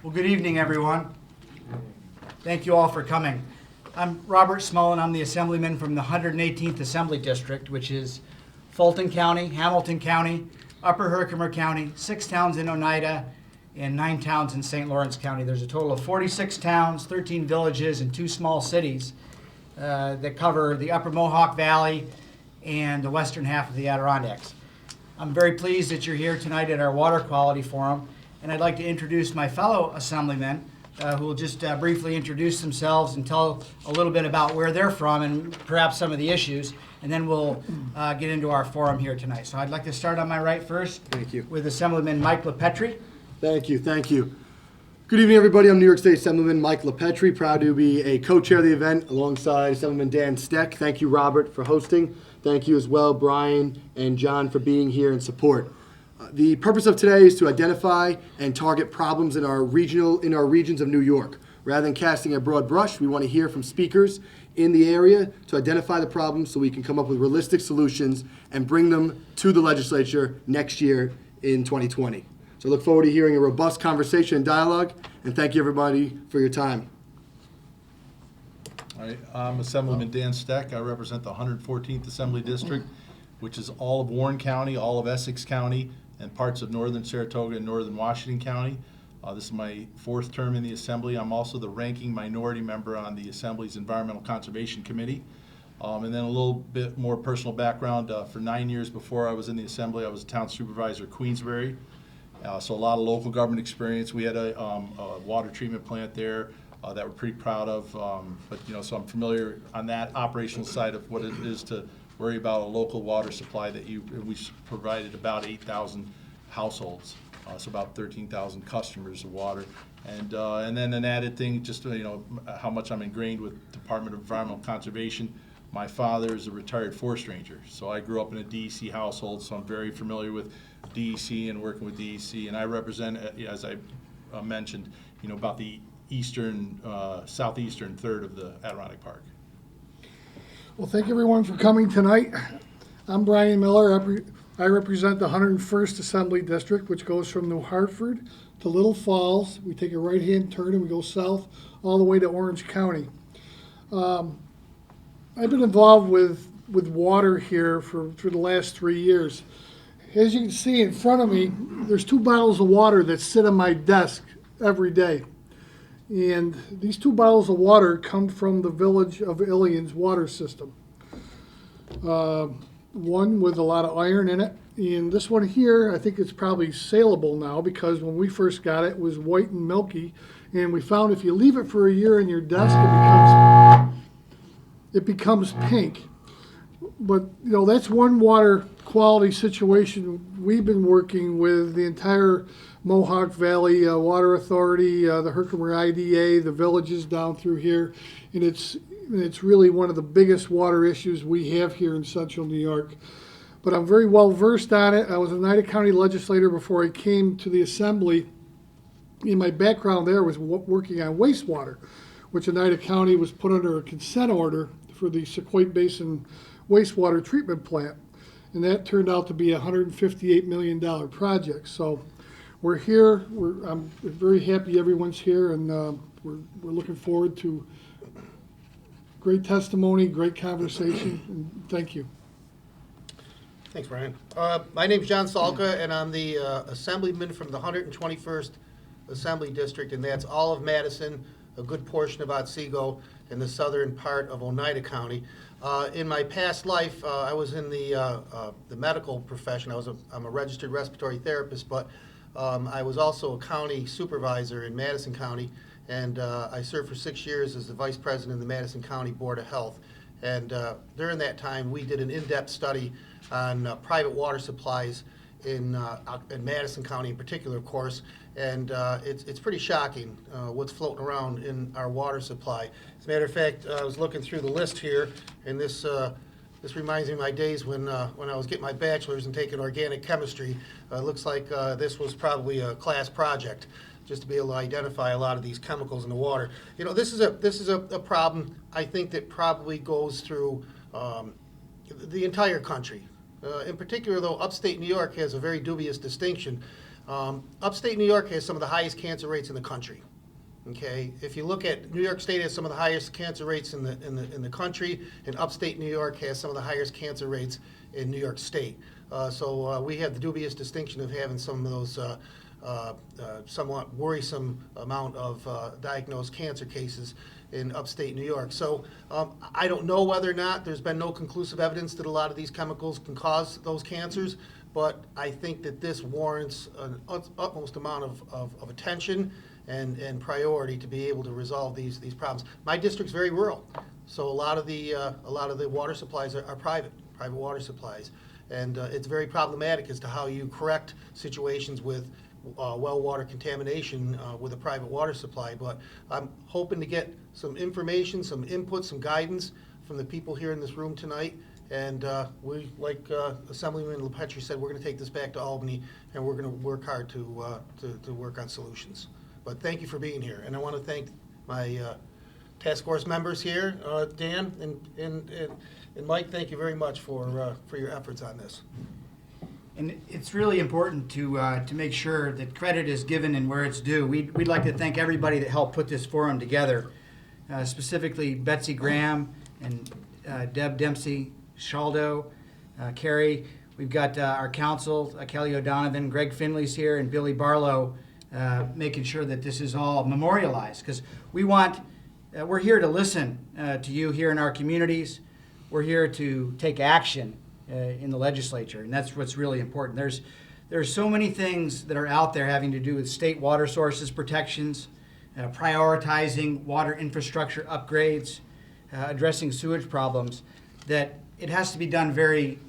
Well, good evening, everyone. Thank you all for coming. I'm Robert Smullen. I'm the Assemblyman from the 118th Assembly District, which is Fulton County, Hamilton County, Upper Herkimer County, 6 towns in Oneida, and 9 towns in St. Lawrence County. There's a total of 46 towns, 13 villages, and 2 small cities that cover the Upper Mohawk Valley and the western half of the Adirondacks. I'm very pleased that you're here tonight at our Water Quality Forum, and I'd like to introduce my fellow Assemblymen who will just briefly introduce themselves and tell a little bit about where they're from and perhaps some of the issues, and then we'll get into our forum here tonight. So I'd like to start on my right first. Thank you. With Assemblyman Mike LaPetri. Thank you. Good evening, everybody. I'm New York State Assemblyman Mike LaPetri, proud to be a co-chair of the event alongside Assemblyman Dan Steck. Thank you, Robert, for hosting. Thank you as well, Brian and John, for being here in support. The purpose of today is to identify and target problems in our regions of New York. Rather than casting a broad brush, we want to hear from speakers in the area to identify the problems so we can come up with realistic solutions and bring them to the legislature next year in 2020. So I look forward to hearing a robust conversation and dialogue, and thank you, everybody, for your time. All right, I'm Assemblyman Dan Steck. I represent the 114th Assembly District, which is all of Warren County, all of Essex County, and parts of northern Saratoga and northern Washington County. This is my 4th term in the Assembly. I'm also the ranking minority member on the Assembly's Environmental Conservation Committee. And then a little bit more personal background. For 9 years before I was in the Assembly, I was a town supervisor at Queensbury. So a lot of local government experience. We had a water treatment plant there that we're pretty proud of. So I'm familiar on that operational side of what it is to worry about a local water supply that we provided about 8,000 households, so about 13,000 customers of water. And then an added thing, just how much I'm ingrained with Department of Environmental Conservation. My father is a retired forest ranger, so I grew up in a DEC household, so I'm very familiar with DEC and working with DEC. And I represent, as I mentioned, about the southeastern third of the Adirondack Park. Well, thank everyone for coming tonight. I'm Brian Miller. I represent the 101st Assembly District, which goes from New Hartford to Little Falls. We take a right-hand turn and we go south all the way to Orange County. I've been involved with water here for the last 3 years. As you can see in front of me, there's 2 bottles of water that sit on my desk every day. And these 2 bottles of water come from the village of Illion's water system. One with a lot of iron in it. And this one here, I think it's probably saleable now because when we first got it, it was white and milky. And we found if you leave it for a year in your desk, it becomes pink. But that's one water quality situation we've been working with the entire Mohawk Valley Water Authority, the Herkimer IDA, the villages down through here, and it's really one of the biggest water issues we have here in central New York. But I'm very well versed on it. I was a Oneida County legislator before I came to the Assembly. And my background there was working on wastewater, which Oneida County was put under a consent order for the Sequoia Basin wastewater treatment plant. And that turned out to be a $158 million project. So we're here. I'm very happy everyone's here, and we're looking forward to great testimony, great conversation, and thank you. Thanks, Brian. My name's John Salka, and I'm the Assemblyman from the 121st Assembly District, and that's all of Madison, a good portion of Otsego, and the southern part of Oneida County. In my past life, I was in the medical profession. I'm a registered respiratory therapist, but I was also a county supervisor in Madison County, and I served for 6 years as the vice president of the Madison County Board of Health. And during that time, we did an in-depth study on private water supplies in Madison County in particular, of course, and it's pretty shocking what's floating around in our water supply. As a matter of fact, I was looking through the list here, and this reminds me of my days when I was getting my bachelor's and taking organic chemistry. Looks like this was probably a class project, just to be able to identify a lot of these chemicals in the water. This is a problem I think that probably goes through the entire country. In particular, though, upstate New York has a very dubious distinction. Upstate New York has some of the highest cancer rates in the country. Okay, if you look at New York State has some of the highest cancer rates in the country, and upstate New York has some of the highest cancer rates in New York State. So we have the dubious distinction of having some of those somewhat worrisome amount of diagnosed cancer cases in upstate New York. So I don't know whether or not there's been no conclusive evidence that a lot of these chemicals can cause those cancers, but I think that this warrants an utmost amount of attention and priority to be able to resolve these problems. My district's very rural, so a lot of the water supplies are private water supplies, and it's very problematic as to how you correct situations with well water contamination with a private water supply. But I'm hoping to get some information, some input, some guidance from the people here in this room tonight. And we, like Assemblyman LePetri said, we're going to take this back to Albany, and we're going to work hard to work on solutions. But thank you for being here, and I want to thank my task force members here, Dan and Mike. Thank you very much for your efforts on this. And it's really important to make sure that credit is given and where it's due. We'd like to thank everybody that helped put this forum together, specifically Betsy Graham and Deb Dempsey, Shaldo, Carrie. We've got our council, Kelly O'Donovan, Greg Finley's here, and Billy Barlow, making sure that this is all memorialized, because we're here to listen to you here in our communities. We're here to take action in the legislature, and that's what's really important. There's so many things that are out there having to do with state water sources protections, prioritizing water infrastructure upgrades, addressing sewage problems, that it has to be done very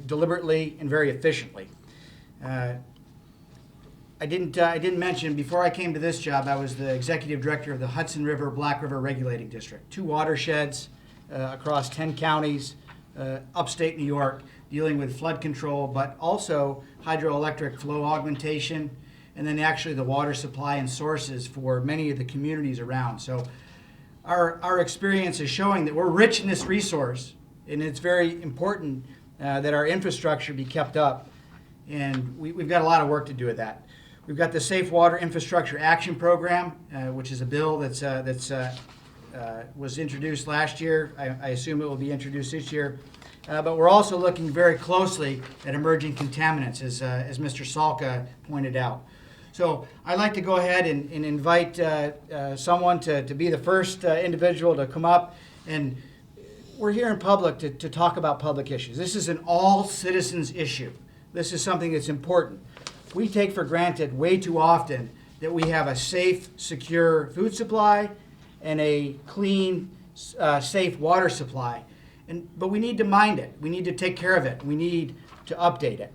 deliberately and very efficiently. I didn't mention, before I came to this job, I was the executive director of the Hudson River Black River Regulating District, 2 watersheds across 10 counties, upstate New York, dealing with flood control, but also hydroelectric flow augmentation, and then actually the water supply and sources for many of the communities around. So our experience is showing that we're rich in this resource, and it's very important that our infrastructure be kept up, and we've got a lot of work to do with that. We've got the Safe Water Infrastructure Action Program, which is a bill that's was introduced last year. I assume it will be introduced this year. But we're also looking very closely at emerging contaminants, as Mr. Salka pointed out. So I'd like to go ahead and invite someone to be the first individual to come up. And we're here in public to talk about public issues. This is an all citizens issue. This is something that's important. We take for granted way too often that we have a safe, secure food supply and a clean, safe water supply. But we need to mind it. We need to take care of it. We need to update it.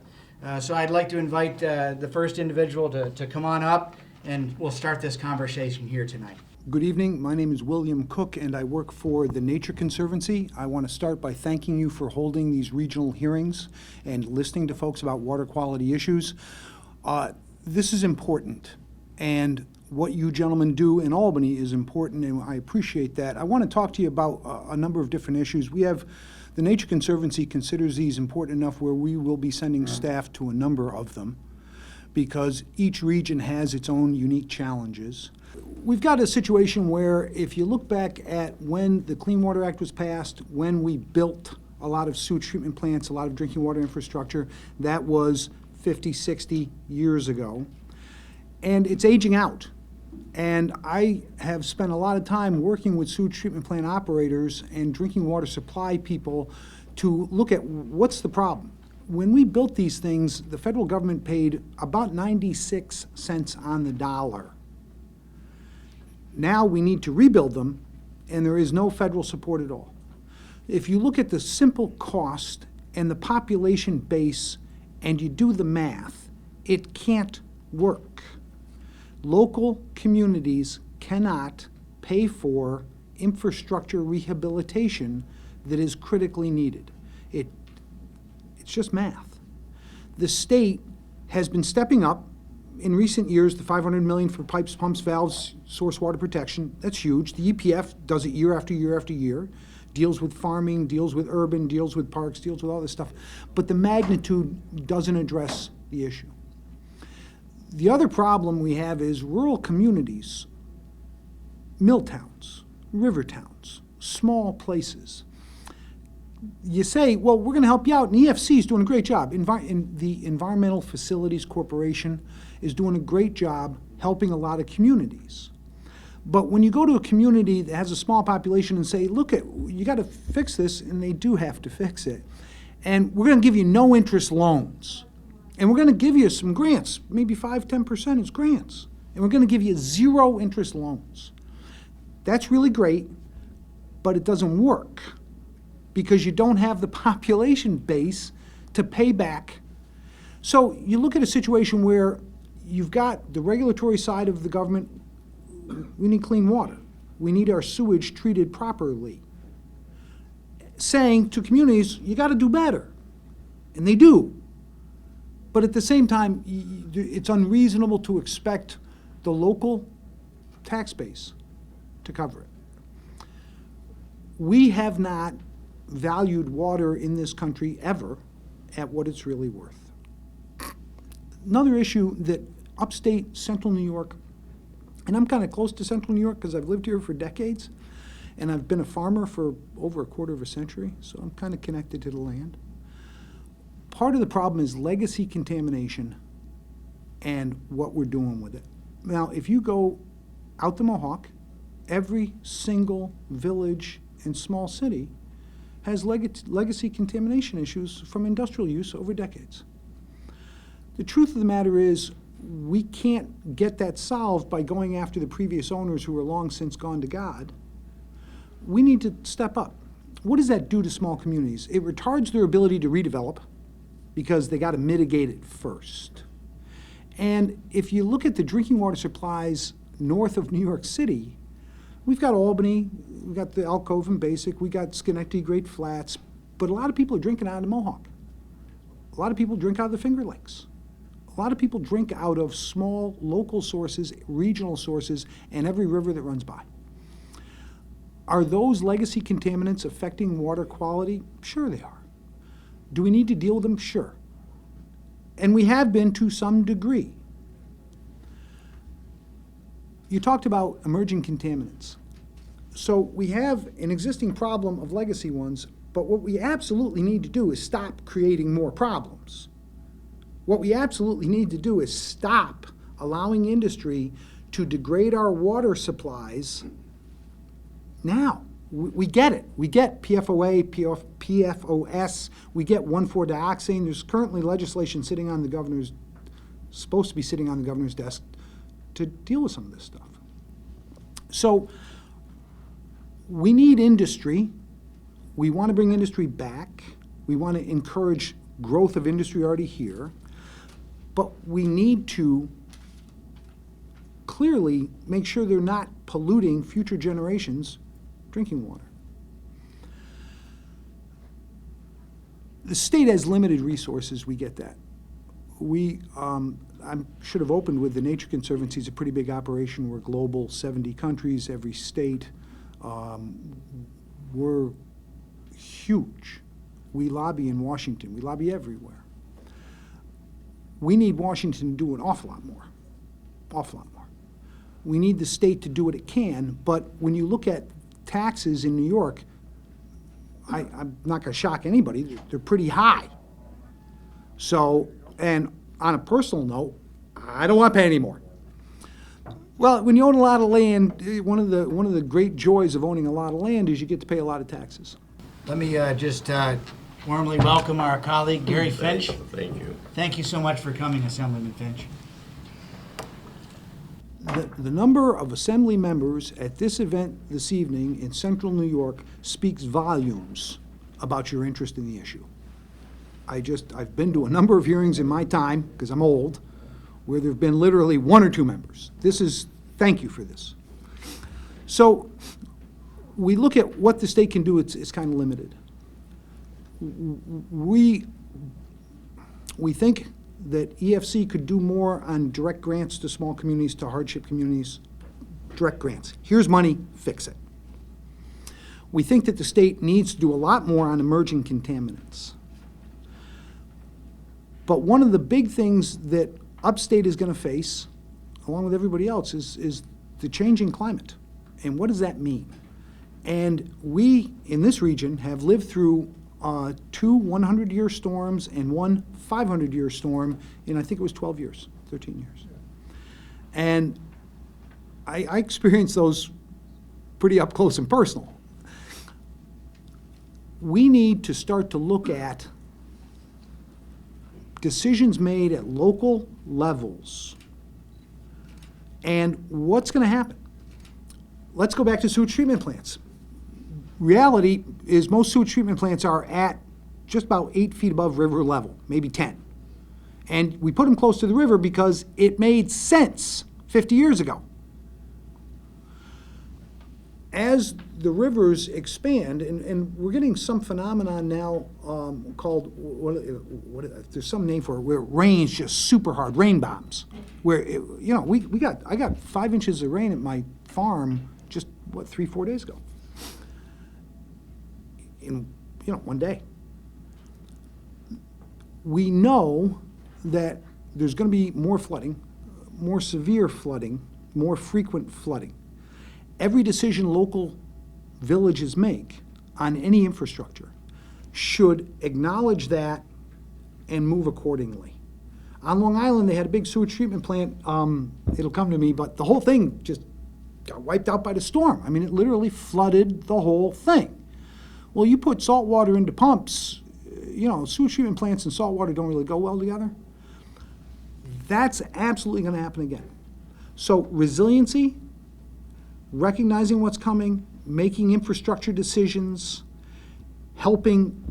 So I'd like to invite the first individual to come on up, and we'll start this conversation here tonight. Good evening. My name is William Cook, and I work for the Nature Conservancy. I want to start by thanking you for holding these regional hearings and listening to folks about water quality issues. This is important, and what you gentlemen do in Albany is important, and I appreciate that. I want to talk to you about a number of different issues. The Nature Conservancy considers these important enough where we will be sending staff to a number of them, because each region has its own unique challenges. We've got a situation where, if you look back at when the Clean Water Act was passed, when we built a lot of sewage treatment plants, a lot of drinking water infrastructure, that was 50, 60 years ago. And it's aging out. And I have spent a lot of time working with sewage treatment plant operators and drinking water supply people to look at what's the problem. When we built these things, the federal government paid about 96 cents on the dollar. Now we need to rebuild them, and there is no federal support at all. If you look at the simple cost and the population base and you do the math, it can't work. Local communities cannot pay for infrastructure rehabilitation that is critically needed. It's just math. The state has been stepping up in recent years, the $500 million for pipes, pumps, valves, source water protection. That's huge. The EPF does it year after year after year, deals with farming, deals with urban, deals with parks, deals with all this stuff. But the magnitude doesn't address the issue. The other problem we have is rural communities, mill towns, river towns, small places. You say, well, we're going to help you out, and EFC is doing a great job. The Environmental Facilities Corporation is doing a great job helping a lot of communities. But when you go to a community that has a small population and say, look, you got to fix this, and they do have to fix it, and we're going to give you no interest loans, and we're going to give you some grants, maybe 5–10% is grants, and we're going to give you 0 interest loans. That's really great, but it doesn't work because you don't have the population base to pay back. So you look at a situation where you've got the regulatory side of the government. We need clean water. We need our sewage treated properly. Saying to communities, you got to do better. And they do. But at the same time, it's unreasonable to expect the local tax base to cover it. We have not valued water in this country ever at what it's really worth. Another issue that upstate central New York, and I'm kind of close to central New York because I've lived here for decades, and I've been a farmer for over a quarter of a century, so I'm kind of connected to the land. Part of the problem is legacy contamination and what we're doing with it. Now, if you go out the Mohawk, every single village and small city has legacy contamination issues from industrial use over decades. The truth of the matter is we can't get that solved by going after the previous owners who are long since gone to God. We need to step up. What does that do to small communities? It retards their ability to redevelop because they got to mitigate it first. And if you look at the drinking water supplies north of New York City, we've got Albany, we've got the Alcove and Basic, we got Schenectady, Great Flats, but a lot of people are drinking out of the Mohawk. A lot of people drink out of the Finger Lakes. A lot of people drink out of small local sources, regional sources, and every river that runs by. Are those legacy contaminants affecting water quality? Sure they are. Do we need to deal with them? Sure. And we have been to some degree. You talked about emerging contaminants. So we have an existing problem of legacy ones, but what we absolutely need to do is stop creating more problems. What we absolutely need to do is stop allowing industry to degrade our water supplies now. We get it. We get PFOA, PFOS, we get 1,4-dioxane. There's currently legislation supposed to be sitting on the governor's desk to deal with some of this stuff. So we need industry. We want to bring industry back. We want to encourage growth of industry already here. But we need to clearly make sure they're not polluting future generations' drinking water. The state has limited resources, we get that. I should have opened with the Nature Conservancy is a pretty big operation. We're global, 70 countries, every state. We're huge. We lobby in Washington. We lobby everywhere. We need Washington to do an awful lot more. We need the state to do what it can, but when you look at taxes in New York, I'm not going to shock anybody, they're pretty high. So, and on a personal note, I don't want to pay any more. Well, when you own a lot of land, one of the great joys of owning a lot of land is you get to pay a lot of taxes. Let me just warmly welcome our colleague, Gary Finch. Thank you. Thank you so much for coming, Assemblyman Finch. The number of assembly members at this event this evening in central New York speaks volumes about your interest in the issue. I've been to a number of hearings in my time, because I'm old, where there have been literally 1 or 2 members. Thank you for this. So we look at what the state can do, it's kind of limited. We think that EFC could do more on direct grants to small communities, to hardship communities, direct grants. Here's money, fix it. We think that the state needs to do a lot more on emerging contaminants. But one of the big things that upstate is going to face, along with everybody else, is the changing climate. And what does that mean? And we, in this region, have lived through 2 100-year storms and 1 500-year storm in, I think it was 12 years, 13 years. And I experienced those pretty up close and personal. We need to start to look at decisions made at local levels and what's going to happen. Let's go back to sewage treatment plants. Reality is most sewage treatment plants are at just about 8 feet above river level, maybe 10. And we put them close to the river because it made sense 50 years ago. As the rivers expand, and we're getting some phenomenon now called, there's some name for it, where it rains just super hard, rain bombs. Where, I got 5 inches of rain at my farm just, 3-4 days ago. In, one day. We know that there's going to be more flooding, more severe flooding, more frequent flooding. Every decision local villages make on any infrastructure should acknowledge that and move accordingly. On Long Island, they had a big sewage treatment plant, it'll come to me, but the whole thing just got wiped out by the storm. I mean, it literally flooded the whole thing. Well, you put salt water into pumps, sewage treatment plants and salt water don't really go well together. That's absolutely going to happen again. So resiliency, recognizing what's coming, making infrastructure decisions, helping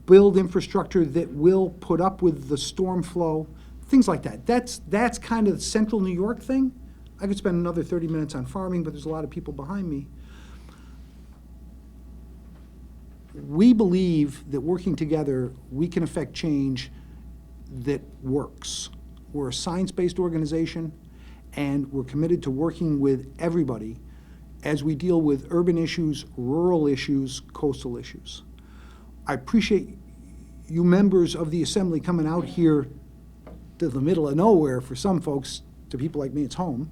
build infrastructure that will put up with the storm flow, things like that. That's kind of the central New York thing. I could spend another 30 minutes on farming, but there's a lot of people behind me. We believe that working together, we can affect change that works. We're a science-based organization, and we're committed to working with everybody as we deal with urban issues, rural issues, coastal issues. I appreciate you members of the Assembly coming out here to the middle of nowhere. For some folks, to people like me, it's home,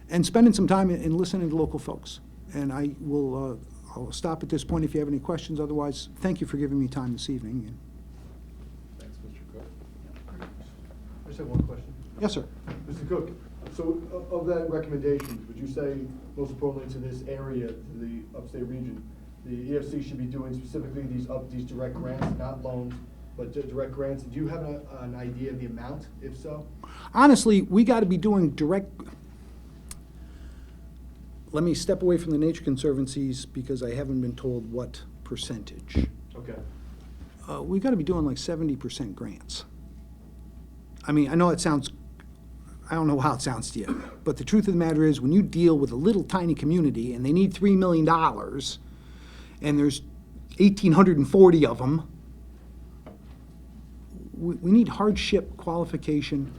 and spending some time and listening to local folks. And I will I'll stop at this point if you have any questions. Otherwise, thank you for giving me time this evening. Thanks, Mr. Cook. I just have one question. Yes, sir. Mr. Cook, so of that recommendations, would you say most importantly to this area, to the upstate region, the EFC should be doing specifically these direct grants, not loans, but direct grants? Do you have an idea of the amount, if so? Honestly, we got to be doing direct. Let me step away from the nature conservancies because I haven't been told what percentage. Okay. We've got to be doing like 70% grants. I mean, I know it sounds, I don't know how it sounds to you, but the truth of the matter is when you deal with a little tiny community and they need $3 million and there's 1,840 of them, we need hardship qualification.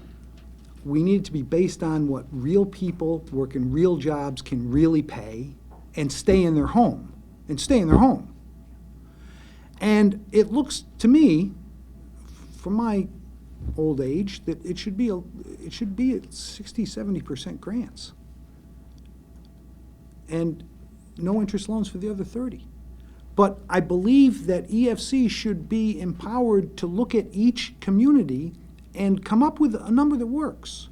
We need it to be based on what real people working real jobs can really pay and stay in their home, And it looks to me, from my old age, that it should be at 60-70% grants. And no interest loans for the other 30. But I believe that EFC should be empowered to look at each community and come up with a number that works.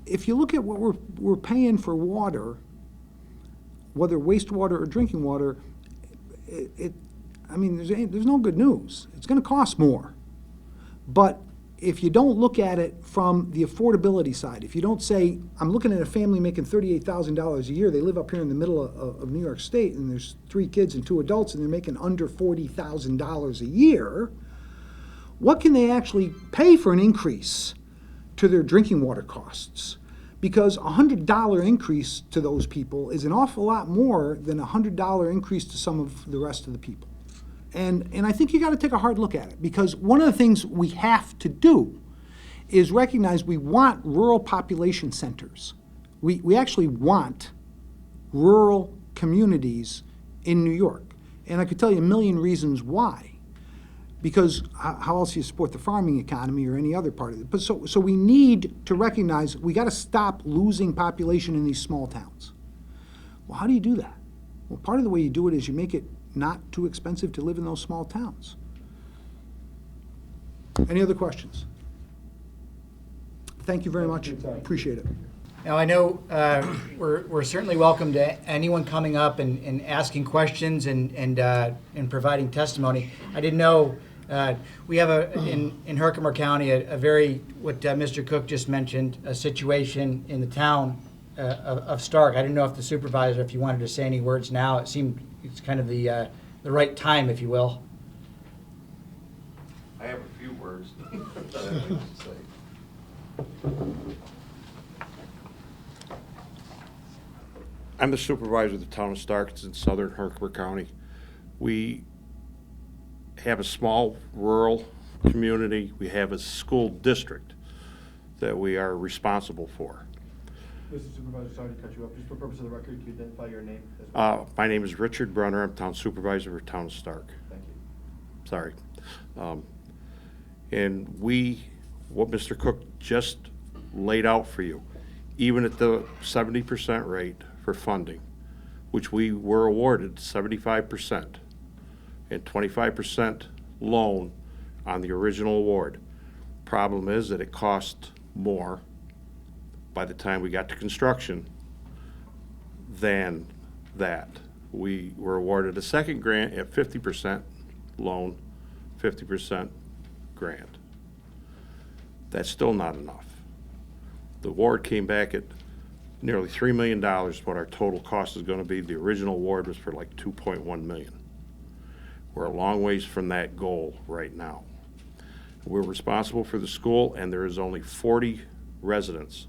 If you look at what we're paying for water, whether wastewater or drinking water, there's no good news. It's going to cost more. But if you don't look at it from the affordability side, if you don't say, I'm looking at a family making $38,000 a year, they live up here in the middle of New York State, and there's 3 kids and 2 adults, and they're making under $40,000 a year, what can they actually pay for an increase to their drinking water costs? Because a $100 increase to those people is an awful lot more than a $100 increase to some of the rest of the people. And I think you got to take a hard look at it, because one of the things we have to do is recognize we want rural population centers. We actually want rural communities in New York. And I could tell you a million reasons why. because how else do you support the farming economy or any other part of it? But so we need to recognize we got to stop losing population in these small towns. Well, how do you do that? Well, part of the way you do it is you make it not too expensive to live in those small towns. Any other questions? Thank you very much. Appreciate it. Now, I know we're certainly welcome to anyone coming up and asking questions and providing testimony. I didn't know, we have in Herkimer County, a very, what Mr. Cook just mentioned, a situation in the town of Stark. I didn't know if the supervisor, if you wanted to say any words now. It seemed it's kind of the right time, if you will. I have a few words that I'd like to say. I'm the supervisor of the town of Stark. It's in southern Herkimer County. We have a small rural community. We have a school district that we are responsible for. Mr. Supervisor, sorry to cut you off. Just for purpose of the record, can you identify your name as well? My name is Richard Brunner. I'm town supervisor for town of Stark. Thank you. Sorry. And what Mr. Cook just laid out for you, even at the 70% rate for funding, which we were awarded 75% and 25% loan on the original award. Problem is that it cost more by the time we got to construction than that. We were awarded a second grant at 50% loan, 50% grant. That's still not enough. The award came back at nearly $3 million, what our total cost is going to be. The original award was for like $2.1 million. We're a long ways from that goal right now. We're responsible for the school, and there is only 40 residents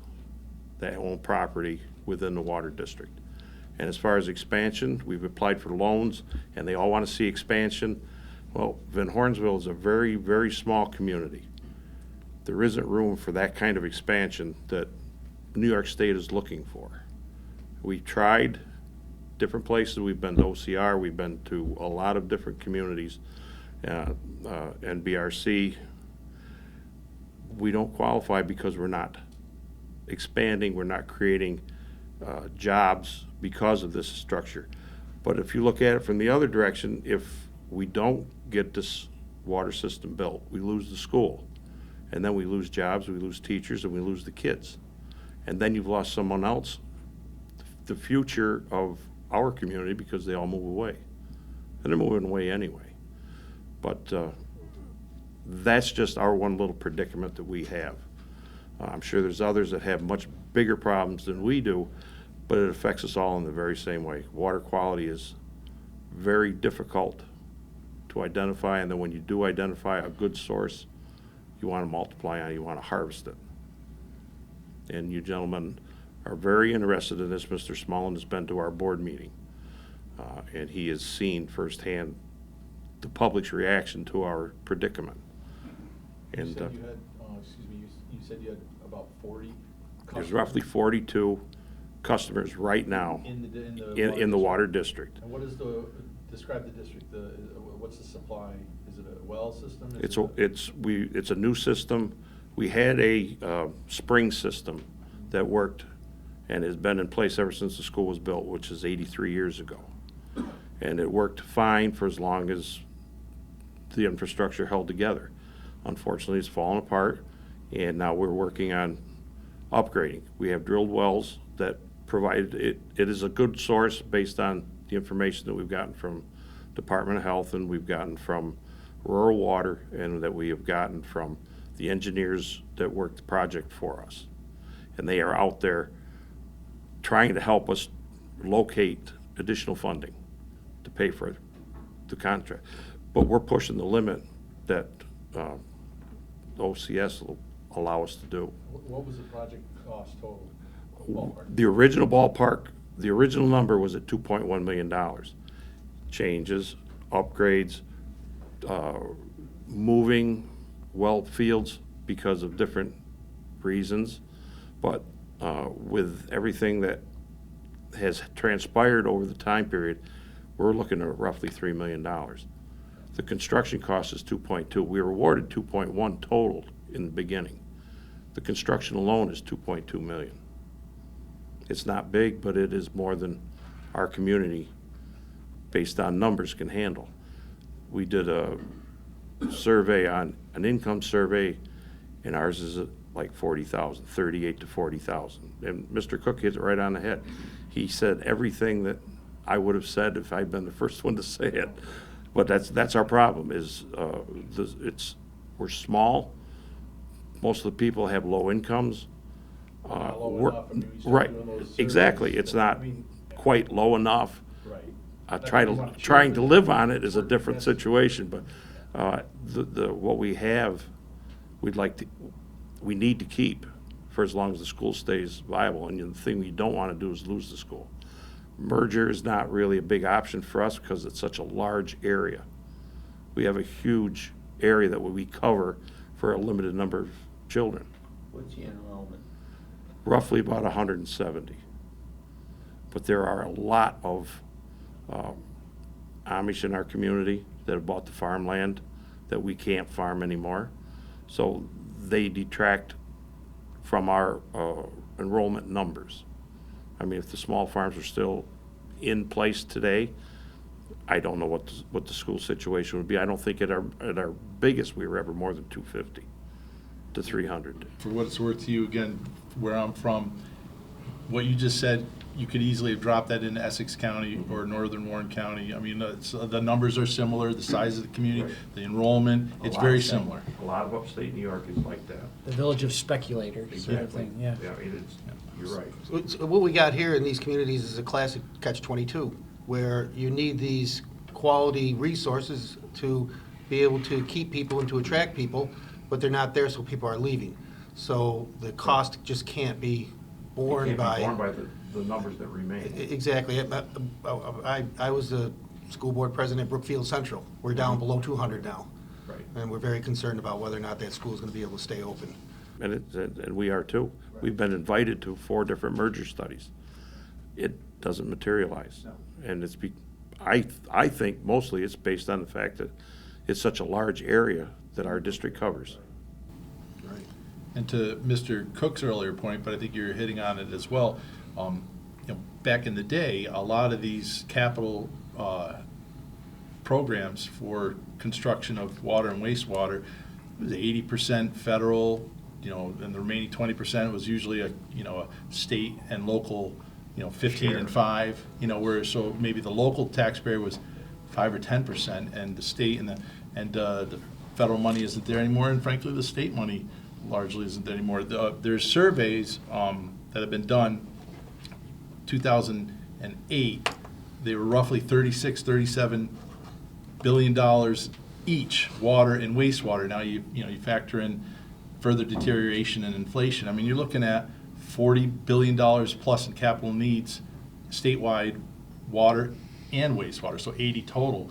that own property within the water district. And as far as expansion, we've applied for loans, and they all want to see expansion. Well, Van Hornsville is a very, very small community. There isn't room for that kind of expansion that New York State is looking for. We tried different places. We've been to OCR. We've been to a lot of different communities, NBRC. We don't qualify because we're not expanding. We're not creating jobs because of this structure. But if you look at it from the other direction, if we don't get this water system built, we lose the school. And then we lose jobs, we lose teachers, and we lose the kids. And then you've lost someone else, the future of our community, because they all move away. And they're moving away anyway. But that's just our one little predicament that we have. I'm sure there's others that have much bigger problems than we do, but it affects us all in the very same way. Water quality is very difficult to identify, and then when you do identify a good source, you want to multiply on it, you want to harvest it. And you gentlemen are very interested in this. Mr. Smullen has been to our board meeting, and he has seen firsthand the public's reaction to our predicament. And You said you had, excuse me, you said you had about 40 there's customers roughly 42 customers right now in the water district. And what is describe the district, what's the supply? Is it a well system? It's a new system. We had a spring system that worked and has been in place ever since the school was built, which is 83 years ago. And it worked fine for as long as the infrastructure held together. Unfortunately, it's fallen apart, and now we're working on upgrading. We have drilled wells that provide it. It is a good source based on the information that we've gotten from Department of Health, and we've gotten from Rural Water, and that we have gotten from the engineers that worked the project for us. And they are out there trying to help us locate additional funding to pay for the contract. But we're pushing the limit that OCS will allow us to do. What was the project cost total? Ballpark? The original number was at $2.1 million. Changes, upgrades, moving well fields because of different reasons. But with everything that has transpired over the time period, we're looking at roughly $3 million. $3 The construction cost is 2.2. We were awarded 2.1 total in the beginning. The construction alone is 2.2 million. It's not big, but it is more than our community, based on numbers, can handle. We did a survey on, an income survey, and ours is like 40,000, 38 to 40,000. And Mr. Cook hit it right on the head. He said everything that I would have said if I'd been the first one to say it. But that's our problem, is we're small. Most of the people have low incomes. Right, exactly. It's not quite low enough. Trying to live on it is a different situation, but what we have, we need to keep for as long as the school stays viable. And the thing we don't want to do is lose the school. Merger is not really a big option for us because it's such a large area. We have a huge area that we cover for a limited number of children. What's the enrollment? Roughly about 170. But there are a lot of Amish in our community that have bought the farmland that we can't farm anymore. So they detract from our enrollment numbers. I mean, if the small farms are still in place today, I don't know what the school situation would be. I don't think at our biggest we were ever more than 250 to 300. For what it's worth to you, again, where I'm from, what you just said, you could easily have dropped that into Essex County or northern Warren County. I mean, the numbers are similar, the size of the community, the enrollment, it's very similar. A lot of upstate New York is like that. The village of speculators, sort of thing, yeah. Yeah, you're right. So what we got here in these communities is a classic catch-22, where you need these quality resources to be able to keep people and to attract people, but they're not there, so people are leaving. So the cost just can't be borne by... Borne by the numbers that remain. Exactly. I was the school board president at Brookfield Central. We're down below 200 now. Right. And we're very concerned about whether or not that school is going to be able to stay open. And we are too. We've been invited to 4 different merger studies. It doesn't materialize. And I think mostly it's based on the fact that it's such a large area that our district covers. Right. And to Mr. Cook's earlier point, but I think you're hitting on it as well, back in the day, a lot of these capital programs for construction of water and wastewater was 80% federal, and the remaining 20% was usually a state and local, 15 and 5, where so maybe the local taxpayer was 5 or 10%, and the state and the federal money isn't there anymore, and frankly, the state money largely isn't there anymore. There's surveys that have been done. 2008, they were roughly $37 billion each, water and wastewater. Now you factor in further deterioration and inflation. I mean, you're looking at $40 billion plus in capital needs statewide, water and wastewater, so 80 total.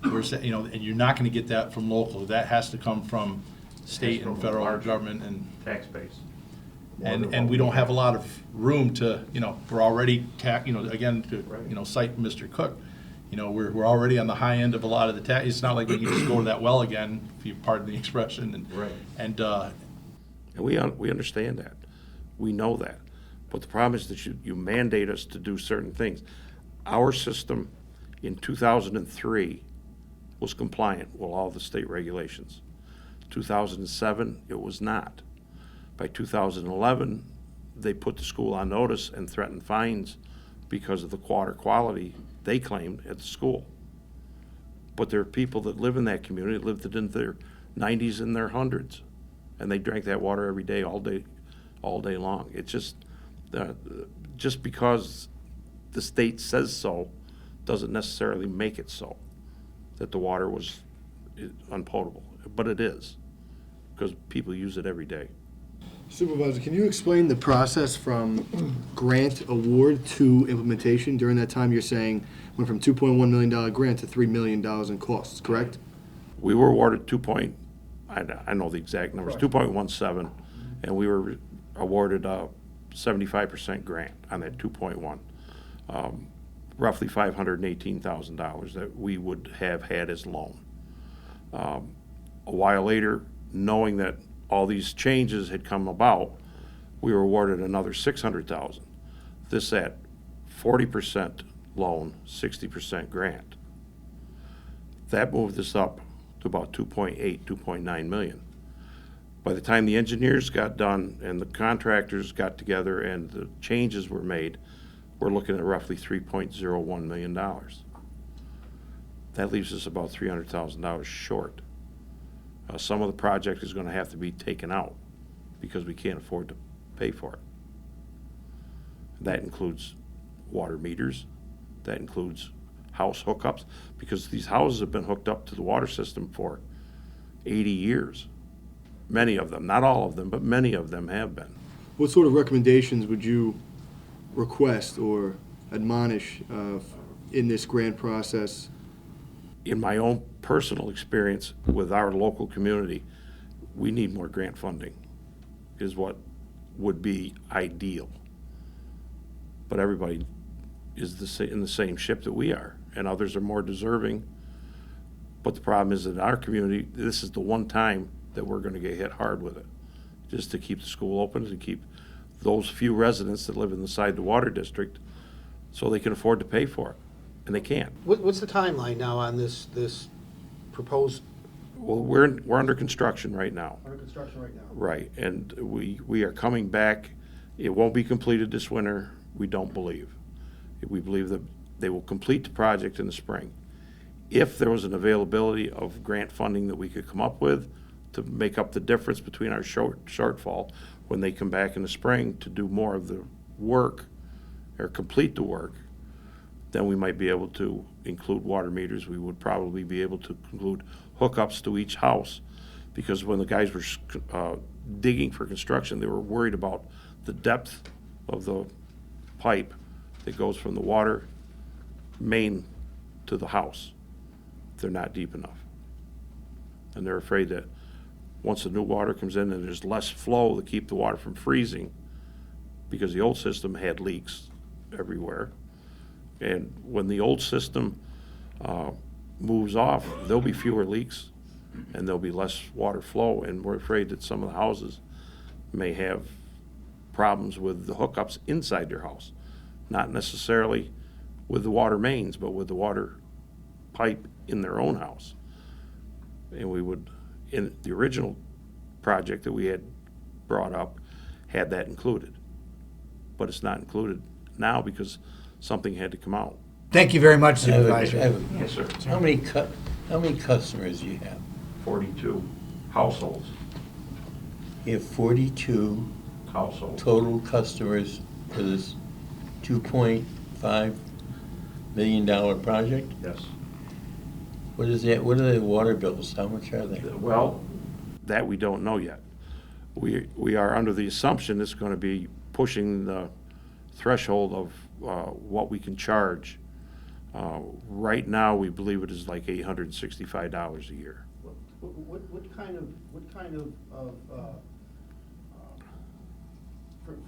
Where's that, and you're not going to get that from local. That has to come from state and federal government and tax base. And we don't have a lot of room to, we're already again to cite Mr. Cook, we're already on the high end of a lot of the tax. It's not like we can just go to that well again, if you pardon the expression. And we understand that, we know that, but the problem is that you mandate us to do certain things. Our system in 2003 was compliant with all the state regulations. 2007, it was not. By 2011, they put the school on notice and threatened fines because of the water quality they claimed at the school. But there are people that live in that community, lived it in their 90s and their hundreds, and they drank that water every day, all day long. It's just because the state says so doesn't necessarily make it so, that the water was unpotable. But it is, because people use it every day. Supervisor, can you explain the process from grant award to implementation? During that time, you're saying went from $2.1 million grant to $3 million in costs, correct? We were awarded I know the exact numbers, 2.17, and we were awarded a 75% grant on that 2.1. Roughly $518,000 that we would have had as loan. A while later, knowing that all these changes had come about, we were awarded another $600,000. This at 40% loan, 60% grant. That moved us up to about 2.8, 2.9 million. By the time the engineers got done and the contractors got together and the changes were made, we're looking at roughly $3.01 million. That leaves us about $300,000 short. Some of the project is going to have to be taken out because we can't afford to pay for it. That includes water meters, that includes house hookups, because these houses have been hooked up to the water system for 80 years. Many of them, not all of them, but many of them have been. What sort of recommendations would you request or admonish in this grant process? In my own personal experience with our local community, we need more grant funding, is what would be ideal. But everybody is in the same ship that we are, and others are more deserving. But the problem is that in our community, this is the one time that we're going to get hit hard with it, just to keep the school open, to keep those few residents that live inside the water district so they can afford to pay for it, and they can't. What's the timeline now on this proposed, Well, we're under construction right now. under construction right now? Right, and we are coming back. It won't be completed this winter, we don't believe. We believe that they will complete the project in the spring. If there was an availability of grant funding that we could come up with to make up the difference between our shortfall, when they come back in the spring to do more of the work or complete the work, then we might be able to include water meters. We would probably be able to include hookups to each house, because when the guys were digging for construction, they were worried about the depth of the pipe that goes from the water main to the house. They're not deep enough. And they're afraid that once the new water comes in and there's less flow to keep the water from freezing, because the old system had leaks everywhere. And when the old system moves off, there'll be fewer leaks and there'll be less water flow. And we're afraid that some of the houses may have problems with the hookups inside their house. Not necessarily with the water mains, but with the water pipe in their own house. And we would, in the original project that we had brought up, had that included. But it's not included now because something had to come out. Thank you very much, I have Supervisor. Yes, sir. How many customers do you have? 42 households. You have 42 Households. total customers for this $2.5 million project? Yes. What is that, what are the water bills? How much are they? Well, that we don't know yet. We are under the assumption it's going to be pushing the threshold of what we can charge. Right now, we believe it is like $865 a year. What kind of,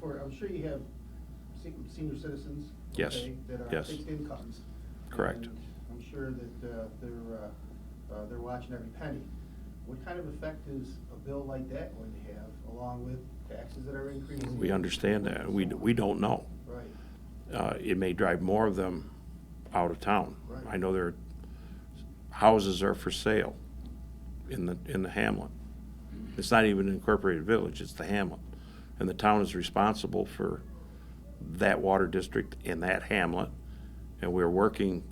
for, I'm sure you have senior citizens, Yes, okay, that are yes. fixed incomes. Correct. And I'm sure that they're watching every penny. What kind of effect is a bill like that going to have, along with taxes that are increasing? We understand that. We don't know. Right. It may drive more of them out of town. Right. I know their houses are for sale in the hamlet. It's not even an incorporated village, it's the hamlet. And the town is responsible for that water district and that hamlet. And we're working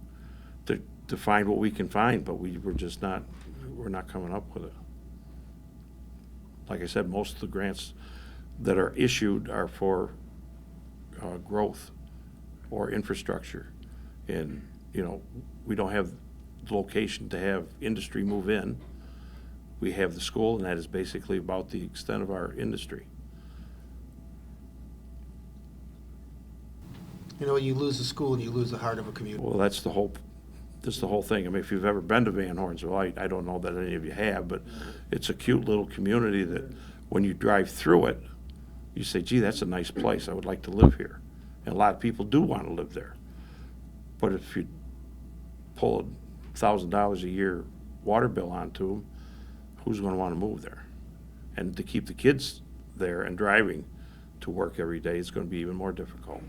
to find what we can find, but we're not coming up with it. Like I said, most of the grants that are issued are for growth or infrastructure. And, we don't have the location to have industry move in. We have the school, and that is basically about the extent of our industry. You lose a school and you lose the heart of a community. Well, that's the whole thing. I mean, if you've ever been to Van Hornsville, I don't know that any of you have, but it's a cute little community that when you drive through it, you say, gee, that's a nice place. I would like to live here. And a lot of people do want to live there. But if you pull $1,000 a year water bill onto them, who's gonna wanna move there? And to keep the kids there and driving to work every day is gonna be even more difficult.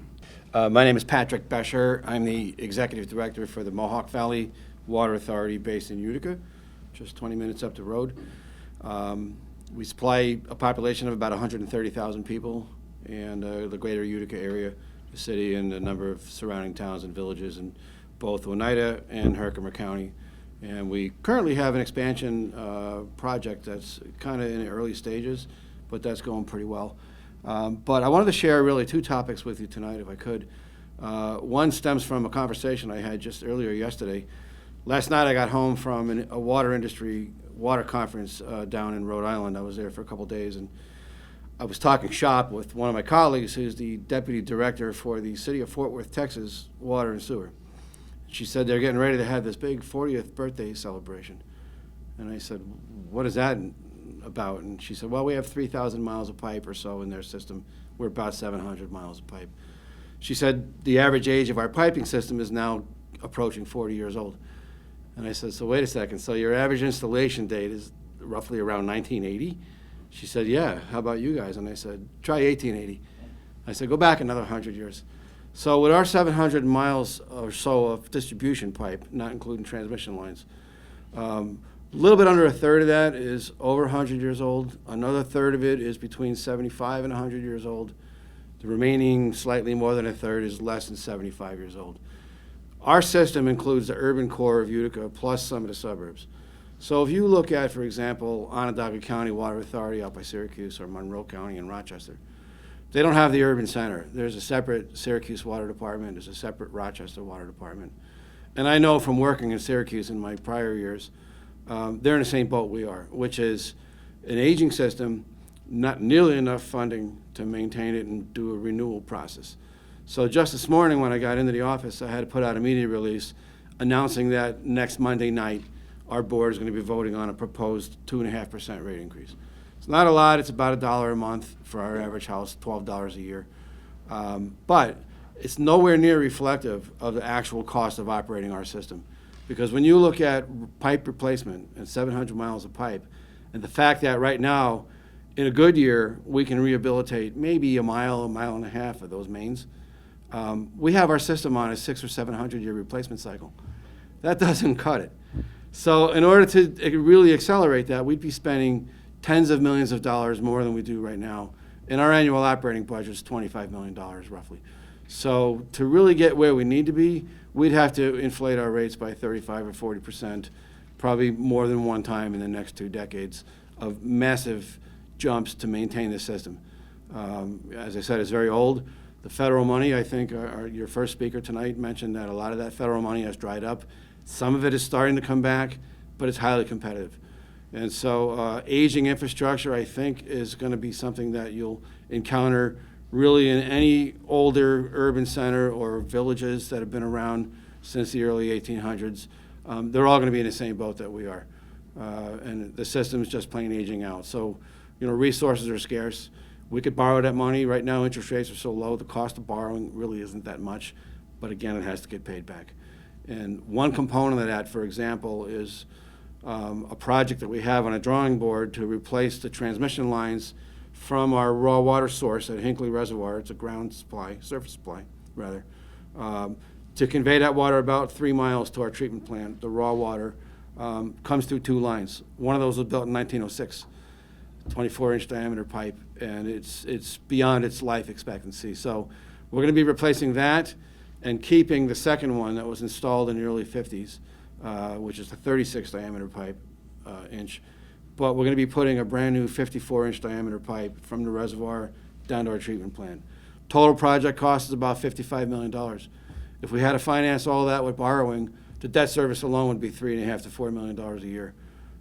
My name is Patrick Bescher. I'm the Executive Director for the Mohawk Valley Water Authority based in Utica, just 20 minutes up the road. We supply a population of about 130,000 people and the greater Utica area, the city, and a number of surrounding towns and villages in both Oneida and Herkimer County. And we currently have an expansion project that's kind of in the early stages, but that's going pretty well. But I wanted to share really two topics with you tonight, if I could. One stems from a conversation I had just earlier yesterday. Last night I got home from a water conference down in Rhode Island. I was there for a couple days, and I was talking shop with one of my colleagues who's the deputy director for the city of Fort Worth, Texas, Water and Sewer. She said they're getting ready to have this big 40th birthday celebration. And I said, what is that about? And she said, well, we have 3,000 miles of pipe or so in their system. We're about 700 miles of pipe. She said the average age of our piping system is now approaching 40 years old. And I said, so wait a second, so your average installation date is roughly around 1980? She said, yeah, how about you guys? And I said, try 1880. I said, go back another 100 years. So with our 700 miles or so of distribution pipe, not including transmission lines, a little bit under a third of that is over 100 years old. Another third of it is between 75 and 100 years old. The remaining slightly more than a third is less than 75 years old. Our system includes the urban core of Utica plus some of the suburbs. So if you look at, for example, Onondaga County Water Authority out by Syracuse or Monroe County and Rochester, they don't have the urban center. There's a separate Syracuse Water Department. There's a separate Rochester Water Department. And I know from working in Syracuse in my prior years, they're in the same boat we are, which is an aging system, not nearly enough funding to maintain it and do a renewal process. So just this morning when I got into the office, I had to put out a media release announcing that next Monday night, our board is going to be voting on a proposed 2.5% rate increase. It's not a lot. It's about $1 a month for our average house, $12 a year. But it's nowhere near reflective of the actual cost of operating our system. Because when you look at pipe replacement and 700 miles of pipe, and the fact that right now, in a good year, we can rehabilitate maybe a mile and a half of those mains, we have our system on a 600 or 700 year replacement cycle. That doesn't cut it. So in order to really accelerate that, we'd be spending tens of millions of dollars more than we do right now. And our annual operating budget is $25 million roughly. So to really get where we need to be, we'd have to inflate our rates by 35 or 40%, probably more than one time in the next 2 decades of massive jumps to maintain the system. As I said, it's very old. The federal money, I think your first speaker tonight mentioned that a lot of that federal money has dried up. Some of it is starting to come back, but it's highly competitive. And so aging infrastructure, I think, is going to be something that you'll encounter really in any older urban center or villages that have been around since the early 1800s. They're all going to be in the same boat that we are. And the system's just plain aging out. So, resources are scarce. We could borrow that money. Right now, interest rates are so low, the cost of borrowing really isn't that much. But again, it has to get paid back. And one component of that, for example, is a project that we have on a drawing board to replace the transmission lines from our raw water source at Hinckley Reservoir. It's a ground supply, surface supply, rather, to convey that water about 3 miles to our treatment plant. The raw water comes through 2 lines. One of those was built in 1906, 24-inch diameter pipe, and it's beyond its life expectancy. So we're going to be replacing that and keeping the second one that was installed in the early 50s, which is a 36 diameter pipe inch. But we're going to be putting a brand new 54-inch diameter pipe from the reservoir down to our treatment plant. Total project cost is about $55 million. If we had to finance all that with borrowing, the debt service alone would be $3.5 to $4 million a year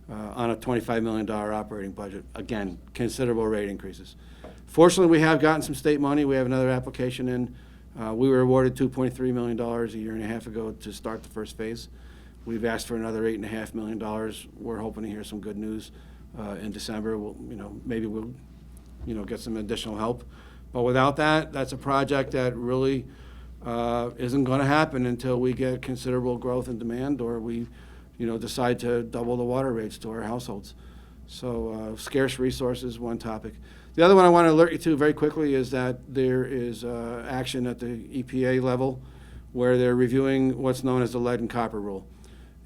on a $25 million operating budget. Again, considerable rate increases. Fortunately, we have gotten some state money. We have another application in. We were awarded $2.3 million a year and a half ago to start the first phase. We've asked for another $8.5 million. We're hoping to hear some good news in December. Maybe we'll get some additional help. But without that, that's a project that really isn't going to happen until we get considerable growth in demand or we decide to double the water rates to our households. So scarce resources, one topic. The other one I want to alert you to very quickly is that there is action at the EPA level where they're reviewing what's known as the lead and copper rule.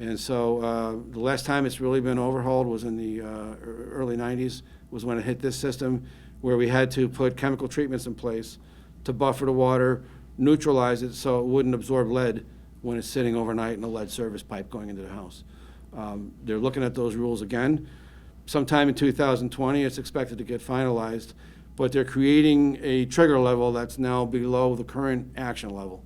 And so the last time it's really been overhauled was in the early 90s, was when it hit this system, where we had to put chemical treatments in place to buffer the water, neutralize it so it wouldn't absorb lead when it's sitting overnight in a lead service pipe going into the house. They're looking at those rules again. Sometime in 2020, it's expected to get finalized, but they're creating a trigger level that's now below the current action level.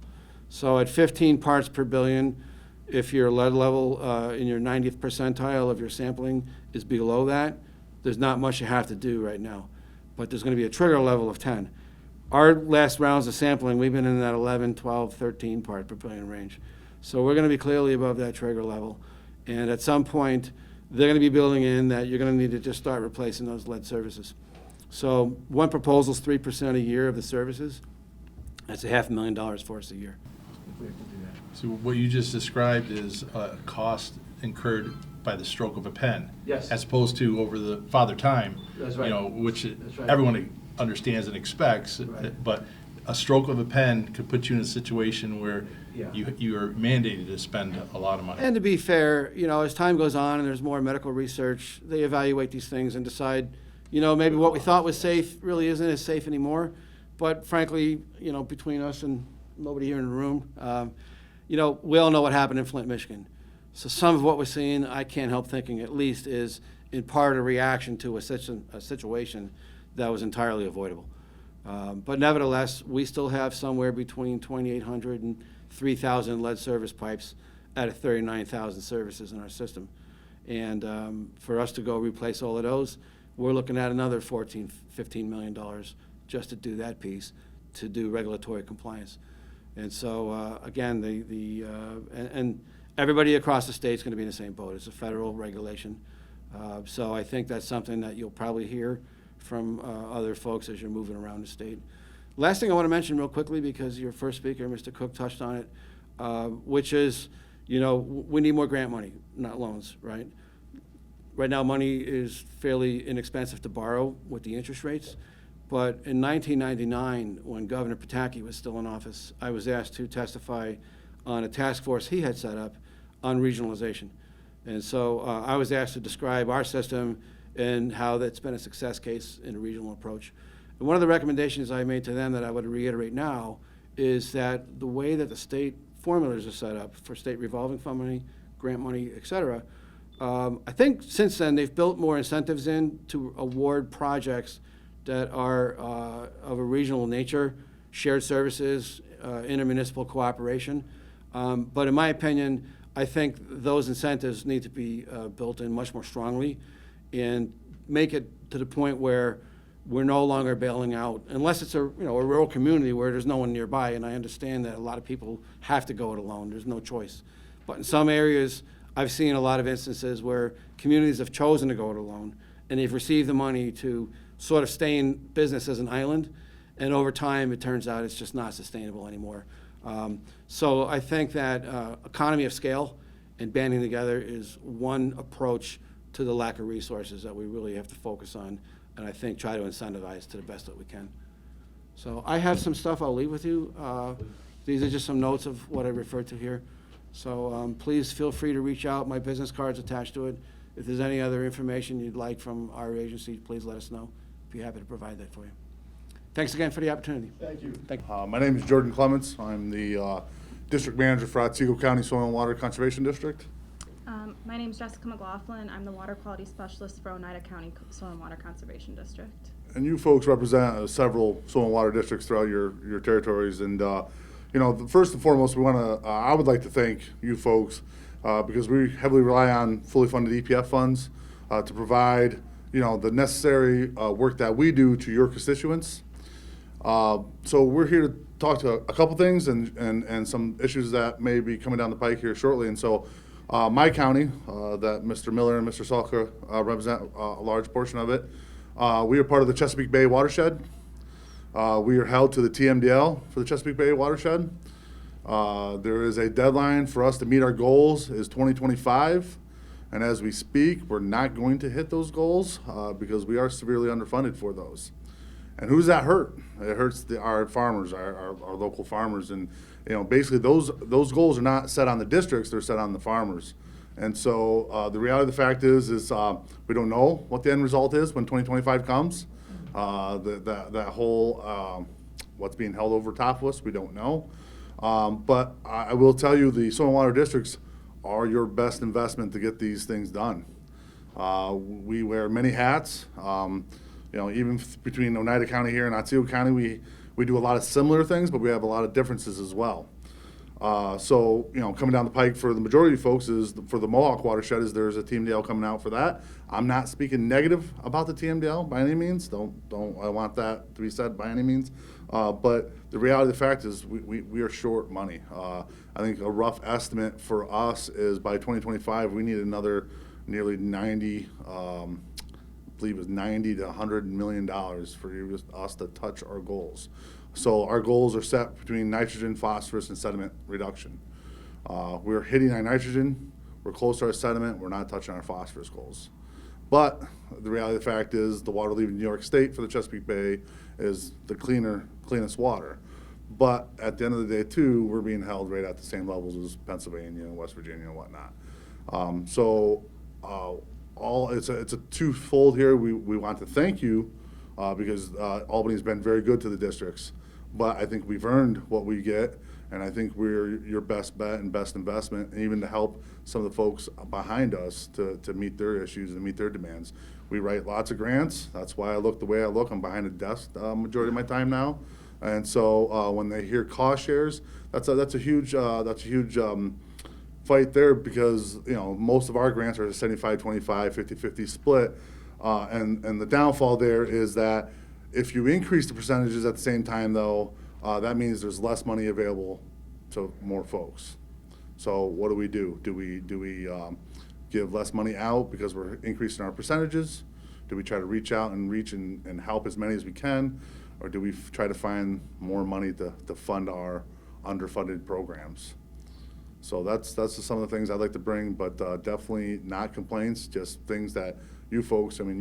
So at 15 parts per billion, if your lead level in your 90th percentile of your sampling is below that, there's not much you have to do right now. But there's going to be a trigger level of 10. Our last rounds of sampling, we've been in that 11, 12, 13 part per billion range. So we're going to be clearly above that trigger level. And at some point, they're going to be building in that you're going to need to just start replacing those lead services. So one proposal is 3% a year of the services. That's $500,000 for us a year. So what you just described is a cost incurred by the stroke of a pen. Yes. As opposed to over the father time. That's right. Which That's right. everyone understands and expects. Right. But a stroke of a pen could put you in a situation where Yeah. you are mandated to spend a lot of money. And to be fair, as time goes on and there's more medical research, they evaluate these things and decide, maybe what we thought was safe really isn't as safe anymore. But frankly, between us and nobody here in the room, we all know what happened in Flint, Michigan. So some of what we're seeing, I can't help thinking at least, is in part a reaction to a situation that was entirely avoidable. But nevertheless, we still have somewhere between 2,800 and 3,000 lead service pipes out of 39,000 services in our system. And for us to go replace all of those, we're looking at another $14, $15 million just to do that piece, to do regulatory compliance. And so, again, and everybody across the state is going to be in the same boat. It's a federal regulation. So I think that's something that you'll probably hear from other folks as you're moving around the state. Last thing I want to mention real quickly, because your first speaker, Mr. Cook, touched on it, which is, we need more grant money, not loans, right? Right now, money is fairly inexpensive to borrow with the interest rates. But in 1999, when Governor Pataki was still in office, I was asked to testify on a task force he had set up on regionalization. And so I was asked to describe our system and how that's been a success case in a regional approach. And one of the recommendations I made to them that I would reiterate now is that the way that the state formulas are set up for state revolving fund money, grant money, et cetera, I think since then they've built more incentives in to award projects that are of a regional nature, shared services, intermunicipal cooperation. But in my opinion, I think those incentives need to be built in much more strongly and make it to the point where we're no longer bailing out, unless it's a rural community where there's no one nearby. And I understand that a lot of people have to go it alone. There's no choice. But in some areas, I've seen a lot of instances where communities have chosen to go it alone, and they've received the money to sort of stay in business as an island, and over time it turns out it's just not sustainable anymore. So I think that economy of scale and banding together is one approach to the lack of resources that we really have to focus on, and I think try to incentivize to the best that we can. So I have some stuff I'll leave with you. These are just some notes of what I referred to here. So please feel free to reach out. My business card's attached to it. If there's any other information you'd like from our agency, please let us know. Be happy to provide that for you. Thanks again for the opportunity. Thank you. My name is Jordan Clements. I'm the District Manager for Otsego County Soil and Water Conservation District. My name is Jessica McLaughlin. I'm the Water Quality Specialist for Oneida County Soil and Water Conservation District. And you folks represent several soil and water districts throughout your territories. And, first and foremost, I would like to thank you folks because we heavily rely on fully funded EPF funds to provide, the necessary work that we do to your constituents. So we're here to talk to a couple things and some issues that may be coming down the pike here shortly. And so my county, that Mr. Miller and Mr. Salka represent a large portion of it, we are part of the Chesapeake Bay watershed. We are held to the TMDL for the Chesapeake Bay watershed. There is a deadline for us to meet our goals is 2025. And as we speak, we're not going to hit those goals because we are severely underfunded for those. And who's that hurt? It hurts our farmers, our local farmers. And, basically those goals are not set on the districts, they're set on the farmers. And so the reality of the fact is we don't know what the end result is when 2025 comes. That whole what's being held over top of us, we don't know. But I will tell you, the soil and water districts are your best investment to get these things done. We wear many hats. Even between Oneida County here and Otsego County, we do a lot of similar things, but we have a lot of differences as well. So coming down the pike for the majority of folks is for the Mohawk watershed is there's a TMDL coming out for that. I'm not speaking negative about the TMDL by any means. Don't I want that to be said by any means. But the reality of the fact is we are short money. I think a rough estimate for us is by 2025 we need another nearly 90. I believe it was 90 to 100 million dollars for us to touch our goals. So our goals are set between nitrogen, phosphorus, and sediment reduction. We're hitting our nitrogen, we're close to our sediment, we're not touching our phosphorus goals. But the reality of the fact is the water leaving New York State for the Chesapeake Bay is the cleanest water. But at the end of the day, too, we're being held right at the same levels as Pennsylvania and West Virginia and whatnot. It's a twofold here. We want to thank you because Albany's been very good to the districts. But I think we've earned what we get, and I think we're your best bet and best investment, and even to help some of the folks behind us to meet their issues and meet their demands. We write lots of grants. That's why I look the way I look. I'm behind a desk majority of my time now, and so when they hear cost shares, that's a huge fight there because most of our grants are a 75-25, 50-50 split, and the downfall there is that if you increase the percentages at the same time, though, that means there's less money available to more folks. So what do we do? Do we give less money out because we're increasing our percentages? Do we try to reach out and help as many as we can? Or do we try to find more money to fund our underfunded programs? So that's just some of the things I'd like to bring, but definitely not complaints, just things that you folks, I mean,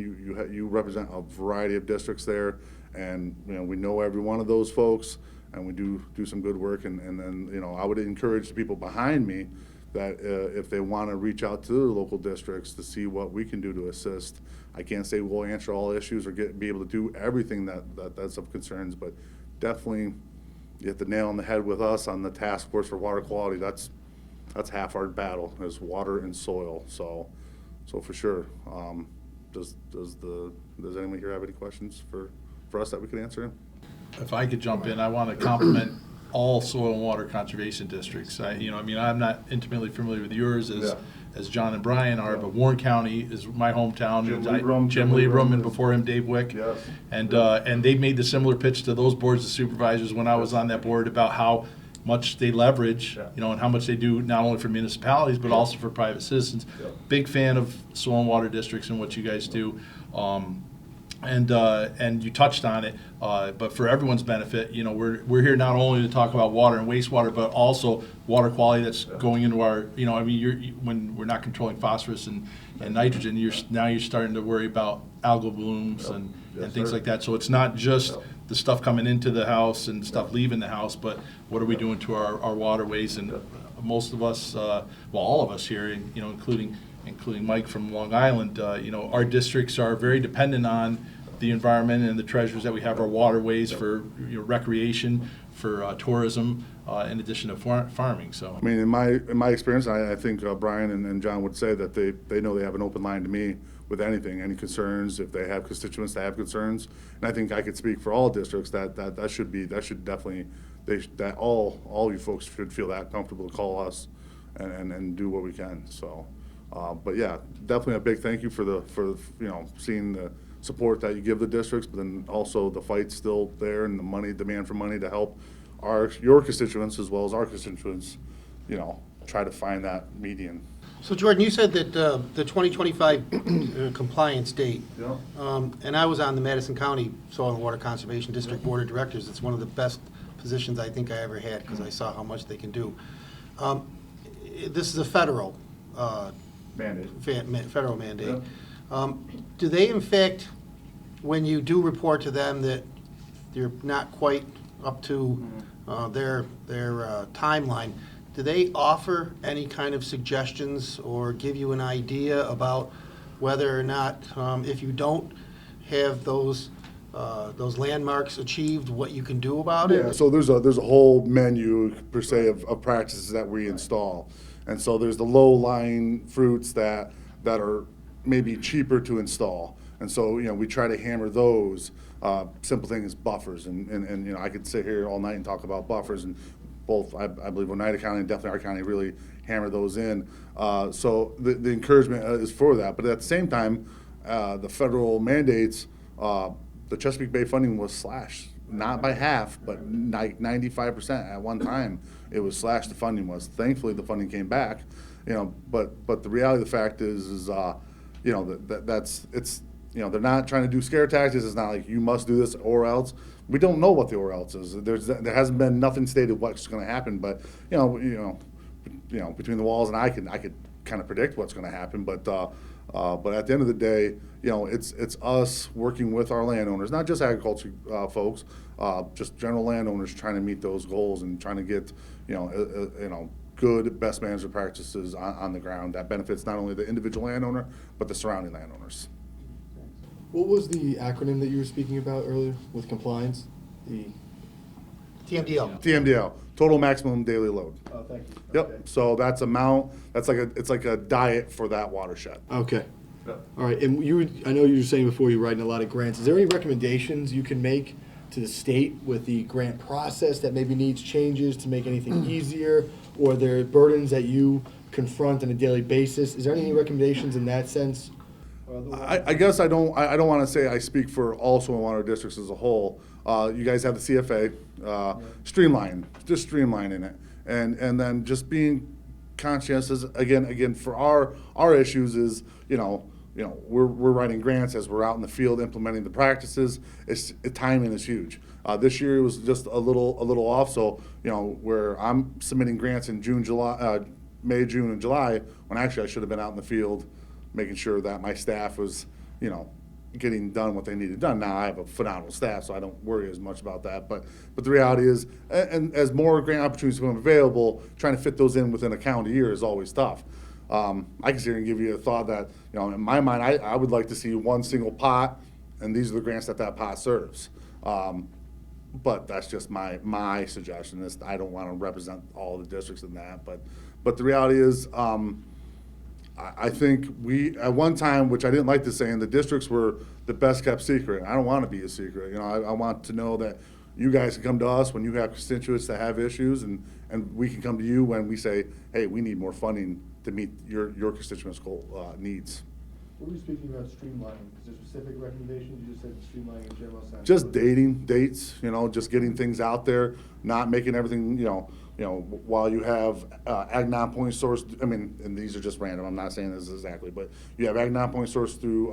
you represent a variety of districts there, and we know every one of those folks, and we do some good work, and then I would encourage the people behind me that if they want to reach out to their local districts to see what we can do to assist. I can't say we'll answer all issues or be able to do everything that's of concerns, but definitely you hit the nail on the head with us on the task force for water quality. That's half our battle is water and soil. So for sure. Does anyone here have any questions for us that we could answer? If I could jump in, I want to compliment all soil and water conservation districts. I'm not intimately familiar with yours as John and Brian are, but Warren County is my hometown. Jim Liebram, and before him, Dave Wick. Yes. And they made the similar pitch to those boards of supervisors when I was on that board about how much they leverage, and how much they do not only for municipalities but also for private citizens. Big fan of soil and water districts and what you guys do. And you touched on it, but for everyone's benefit, we're here not only to talk about water and wastewater, but also water quality that's going into our, when we're not controlling phosphorus and nitrogen, you're starting to worry about algal blooms and things like that. So it's not just the stuff coming into the house and stuff leaving the house, but what are we doing to our waterways? And most of us, all of us here, including Mike from Long Island, our districts are very dependent on the environment and the treasures that we have, our waterways for recreation, for tourism, in addition to farming. So I mean, in my experience, I think Brian and John would say that they know they have an open line to me with anything, any concerns, if they have constituents that have concerns. And I think I could speak for all districts that should definitely, that all you folks should feel that comfortable to call us and do what we can. So, but yeah, definitely a big thank you for seeing the support that you give the districts, but then also the fight's still there and the demand for money to help your constituents as well as our constituents, try to find that median. So Jordan, you said that the 2025 compliance date, and I was on the Madison County Soil and Water Conservation District Board of Directors. It's one of the best positions I think I ever had, because I saw how much they can do. This is a federal Mandate. federal mandate. Do they, in fact, when you do report to them that you're not quite up to their timeline, do they offer any kind of suggestions or give you an idea about whether or not, if you don't have those landmarks achieved, what you can do about it? Yeah, so there's a whole menu per se of practices that we install. And so there's the low-lying fruits that are maybe cheaper to install. And so, we try to hammer those. Simple thing is buffers. And I could sit here all night and talk about buffers. And both, I believe, Oneida County and definitely our county really hammer those in. So the encouragement is for that. But at the same time, the federal mandates, the Chesapeake Bay funding was slashed. Not by half, but 95% at one time. It was slashed, the funding was. Thankfully, the funding came back, but the reality of the fact is they're not trying to do scare tactics. It's not like you must do this or else. We don't know what the or else is. There hasn't been nothing stated what's going to happen, but between the walls and I could kind of predict what's going to happen, but at the end of the day, it's us working with our landowners, not just agriculture folks, just general landowners trying to meet those goals and trying to get, good best management practices on the ground that benefits not only the individual landowner, but the surrounding landowners. What was the acronym that you were speaking about earlier with compliance? The TMDL. TMDL, total maximum daily load. Oh, thank you. Yep, Okay. so that's it's like a diet for that watershed. Okay. Yep. All right, and I know you were saying before you're writing a lot of grants. Is there any recommendations you can make to the state with the grant process that maybe needs changes to make anything easier, or there are burdens that you confront on a daily basis? Is there any recommendations in that sense? I guess I don't want to say I speak for all soil and water districts as a whole. You guys have the CFA, streamlining it, and then just being conscientious again for our issues is we're writing grants as we're out in the field implementing the practices. Timing is huge. This year it was just a little off, so where I'm submitting grants in May, June, and July, when actually I should have been out in the field making sure that my staff was, getting done what they needed done. Now I have a phenomenal staff, so I don't worry as much about that. But the reality is, and as more grant opportunities become available, trying to fit those in within a calendar year is always tough. I can sit here and give you a thought that, in my mind, I would like to see one single pot, and these are the grants that pot serves. But that's just my suggestion. I don't want to represent all the districts in that. But the reality is, I think we, at one time, which I didn't like to say, and the districts were the best kept secret. I don't want to be a secret. I want to know that you guys can come to us when you have constituents that have issues, and we can come to you when we say, hey, we need more funding to meet your constituents' needs. What were you speaking about streamlining? Is there specific recommendations? You just said streamlining in general sense. Just dates, just getting things out there, not making everything, while you have ag non-point source, and these are just random, I'm not saying this exactly, but you have ag non-point source through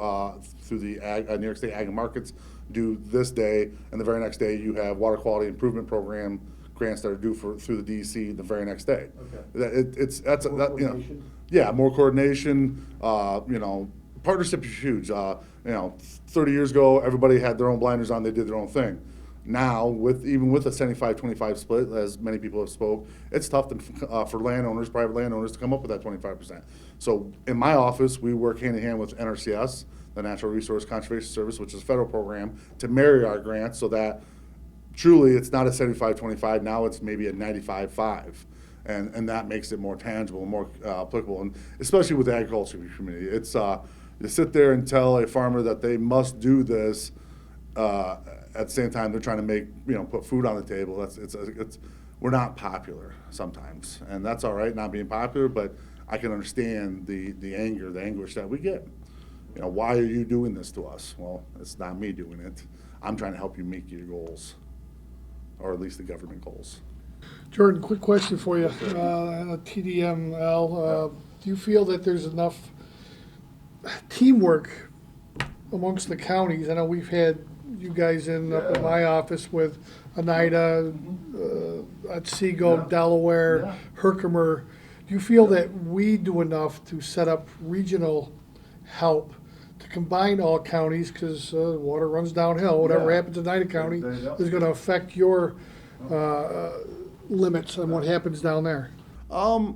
the New York State Ag and Markets due this day, and the very next day you have water quality improvement program grants that are due through the DEC the very next day. Okay. Yeah, more coordination, partnership is huge. 30 years ago, everybody had their own blinders on, they did their own thing. Now, even with a 75-25 split, as many people have spoke, it's tough for private landowners, to come up with that 25%. So in my office, we work hand in hand with NRCS, the Natural Resource Conservation Service, which is a federal program, to marry our grants so that truly it's not a 75-25, now it's maybe a 95-5. And that makes it more tangible, more applicable, and especially with the agriculture community. It's to sit there and tell a farmer that they must do this, at the same time they're trying to make, put food on the table. We're not popular sometimes, and that's all right, not being popular, but I can understand the anger, the anguish that we get. Why are you doing this to us? Well, it's not me doing it. I'm trying to help you meet your goals, or at least the government goals. Jordan, quick question for you. TDML, do you feel that there's enough teamwork amongst the counties? I know we've had you guys in up in my office with Oneida, Otsego, Delaware, Herkimer. Do you feel that we do enough to set up regional help to combine all counties, because water runs downhill? Whatever Yeah. happens in Oneida County Yeah. is going to affect your limits on what happens down there. I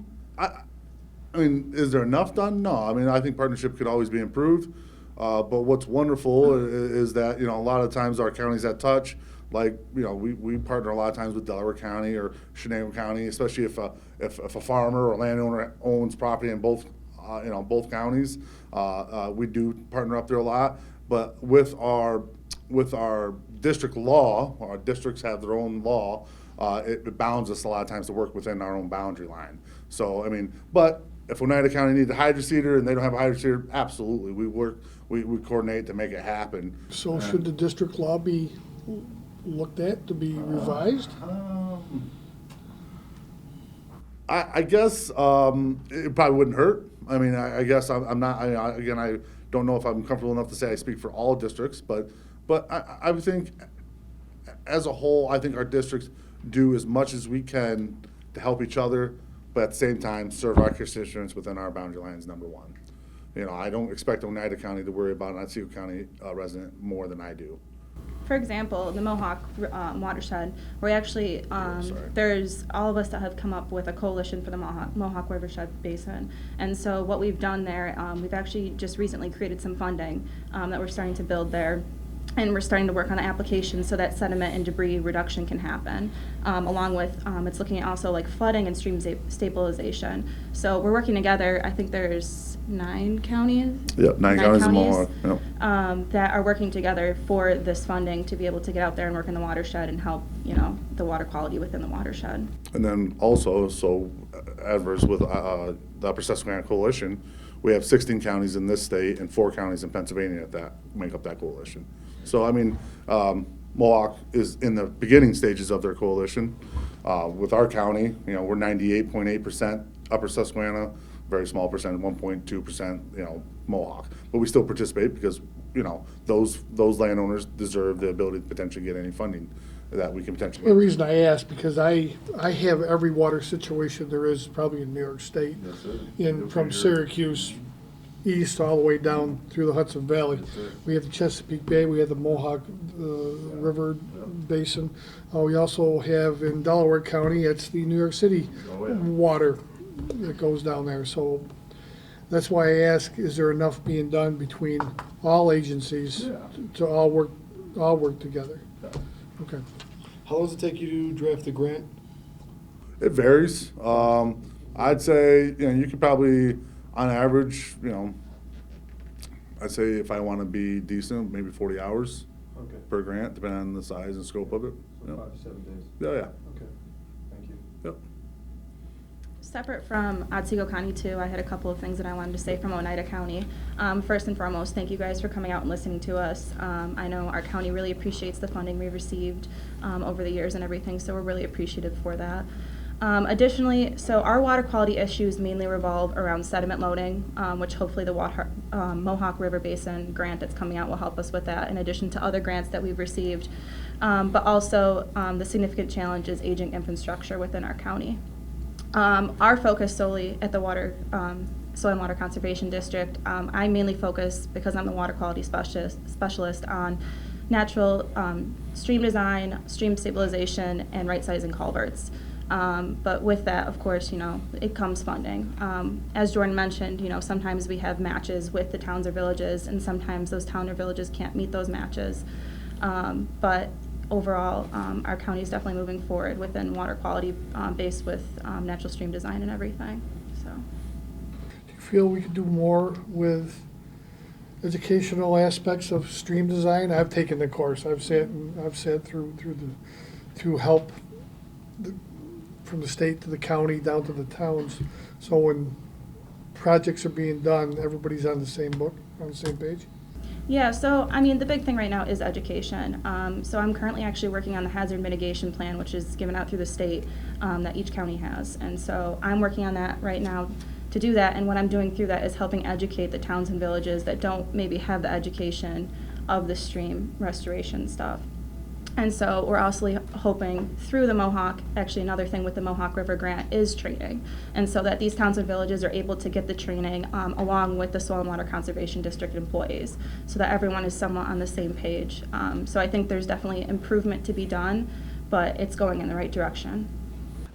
mean, is there enough done? No. I mean, I think partnership could always be improved. But what's wonderful is that, you know, a lot of times our counties that touch, like, you know, we partner a lot of times with Delaware County or Shenango County, especially if a farmer or landowner owns property in both, you know, both counties. We do partner up there a lot. But with our district law, our districts have their own law, it bounds us a lot of times to work within our own boundary line. So, I mean, but if Oneida County needs a hydroseeder and they don't have a hydroseeder, absolutely, we coordinate to make it happen. So should the district law be looked at to be revised? I guess it probably wouldn't hurt. I mean, I guess I'm not, again, I don't know if I'm comfortable enough to say I speak for all districts, but I would think, as a whole, I think our districts do as much as we can to help each other, but at the same time, serve our constituents within our boundary lines, number one. You know, I don't expect Oneida County to worry about an Otsego County resident more than I do. For example, the Mohawk watershed, we actually, there's all of us that have come up with a coalition for the Mohawk watershed basin. And so what we've done there, we've actually just recently created some funding that we're starting to build there. And we're starting to work on an application so that sediment and debris reduction can happen, along with it's looking at also like flooding and stream stabilization. So we're working together. I think there's 9 counties. Yep, 9 counties in Mohawk. Yep. That are working together for this funding to be able to get out there and work in the watershed and help, you know, the water quality within the watershed. And then also, so adverse with the Upper Susquehanna Coalition, we have 16 counties in this state and 4 counties in Pennsylvania that make up that coalition. So, I mean, Mohawk is in the beginning stages of their coalition. With our county, you know, we're 98.8% Upper Susquehanna, very small percent, 1.2%, you know, Mohawk. But we still participate because, you know, those landowners deserve the ability to potentially get any funding that we can potentially The get. reason I ask, because I have every water situation there is probably in New York State, from Syracuse east all the way down through the Hudson Valley. We have the Chesapeake Bay, we have the Mohawk River Basin. We also have in Delaware County, it's the New York City water that goes down there. So that's why I ask, is there enough being done between all agencies to all work together? Okay. How long does it take you to draft the grant? It varies. I'd say, you know, you could probably, on average, you know, I'd say if I want to be decent, maybe 40 hours Okay. per grant, depending on the size and scope of it. So Yep. 5 to 7 days. Yeah, yeah. Okay. Thank you. Yep. Separate from Otsego County too, I had a couple of things that I wanted to say from Oneida County. First and foremost, thank you guys for coming out and listening to us. I know our county really appreciates the funding we've received over the years and everything, so we're really appreciative for that. Additionally, so our water quality issues mainly revolve around sediment loading, which hopefully the Mohawk River Basin grant that's coming out will help us with that, in addition to other grants that we've received. But also, the significant challenge is aging infrastructure within our county. Our focus solely at the Soil and Water Conservation District, I mainly focus, because I'm the water quality specialist on natural stream design, stream stabilization, and right-sizing culverts. But with that, of course, you know, it comes funding. As Jordan mentioned, you know, sometimes we have matches with the towns or villages, and sometimes those towns or villages can't meet those matches. But overall, our county is definitely moving forward within water quality based with natural stream design and everything. So, Do you feel we could do more with educational aspects of stream design? I've taken the course. I've sat through help from the state to the county down to the towns. So when projects are being done, everybody's on the same book, on the same page. yeah, so I mean, the big thing right now is education. So I'm currently actually working on the hazard mitigation plan, which is given out through the state that each county has. And so I'm working on that right now to do that. And what I'm doing through that is helping educate the towns and villages that don't maybe have the education of the stream restoration stuff. And so we're also hoping through the Mohawk, actually another thing with the Mohawk River Grant is training. And so that these towns and villages are able to get the training along with the Soil and Water Conservation District employees so that everyone is somewhat on the same page. So I think there's definitely improvement to be done, but it's going in the right direction.